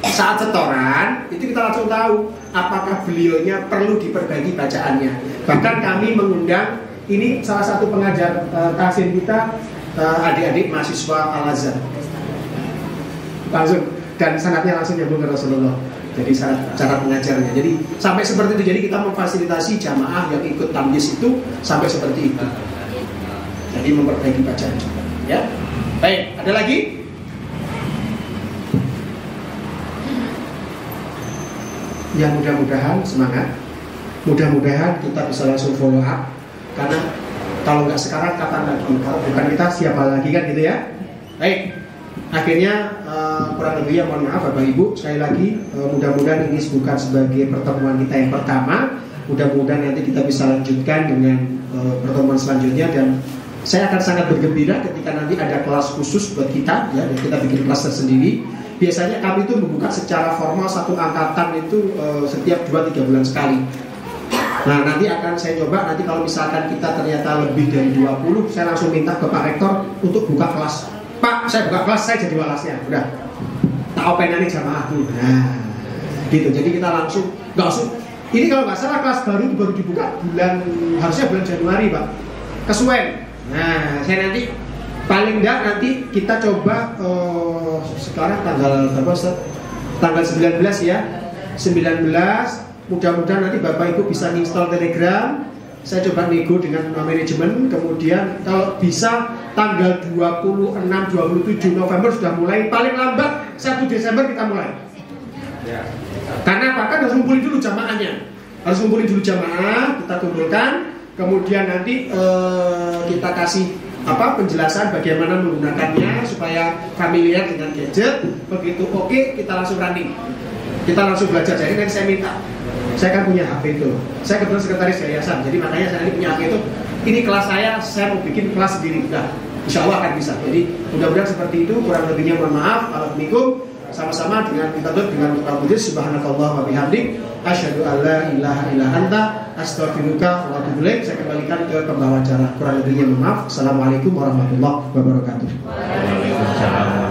Saat setoran itu kita langsung tahu apakah beliaunya perlu diperbaiki bacaannya. Bahkan kami mengundang ini salah satu pengajar tahsin kita, adik-adik mahasiswa Al-Azhar. Langsung dan sanadnya langsung nyambung ke Rasulullah. Jadi cara pengajarnya. Jadi sampai seperti itu. Jadi kita memfasilitasi jamaah yang ikut tamyiz itu sampai seperti itu. Jadi memperbaiki bacaan. Ya. Baik, ada lagi? Ya mudah-mudahan semangat. Mudah-mudahan kita bisa langsung follow up. Karena kalau nggak sekarang kapan lagi? Kalau bukan kita siapa lagi kan gitu ya? Baik. Akhirnya kurang lebihnya mohon maaf Bapak Ibu. Sekali lagi mudah-mudahan ini bukan sebagai pertemuan kita yang pertama. Mudah-mudahan nanti kita bisa lanjutkan dengan pertemuan selanjutnya. Dan saya akan sangat bergembira ketika nanti ada kelas khusus buat kita ya, dan kita bikin kelas tersendiri. Biasanya kami itu membuka secara formal satu angkatan itu setiap 2-3 bulan sekali. Nah nanti akan saya coba, nanti kalau misalkan kita ternyata lebih dari 20, saya langsung minta ke Pak Rektor untuk buka kelas. Pak, saya buka kelas, saya jadi walasnya. Udah, tak openannya jamaah dulu. Nah, gitu. Jadi kita langsung, nggak usah. Ini kalau nggak salah kelas baru dibuka harusnya bulan Januari Pak. Kesuwen. Nah, saya nanti paling enggak nanti kita coba sekarang tanggal berapa Ustaz? Tanggal 19 ya. 19. Mudah-mudahan nanti Bapak Ibu bisa install Telegram. Saya coba nego dengan manajemen. Kemudian kalau bisa tanggal 26-27 November sudah mulai. Paling lambat 1 Desember kita mulai. Karena apa? Kan harus ngumpulin dulu jamaahnya. Harus ngumpulin dulu jamaah, kita kumpulkan. Kemudian nanti kita kasih penjelasan bagaimana menggunakannya supaya familiar dengan gadget. Begitu oke, kita langsung running. Kita langsung belajar. Jadi nanti saya minta, saya kan punya HP itu. Saya kebetulan sekretaris yayasan. Jadi makanya saya nanti punya HP itu. Ini kelas saya mau bikin kelas sendiri. Nah, insya Allah akan bisa. Jadi mudah-mudahan seperti itu. Kurang lebihnya mohon maaf. Assalamualaikum. Sama-sama dengan kita tutup dengan doa kudus. Subhanakallah wa bihamdik. Asyhadu an la ilaha illa anta astaghfiruka wa atubu ilaik. Saya kembalikan ke pembawa acara. Kurang lebihnya mohon maaf. Assalamualaikum warahmatullahi wabarakatuh. Waalaikumsalam.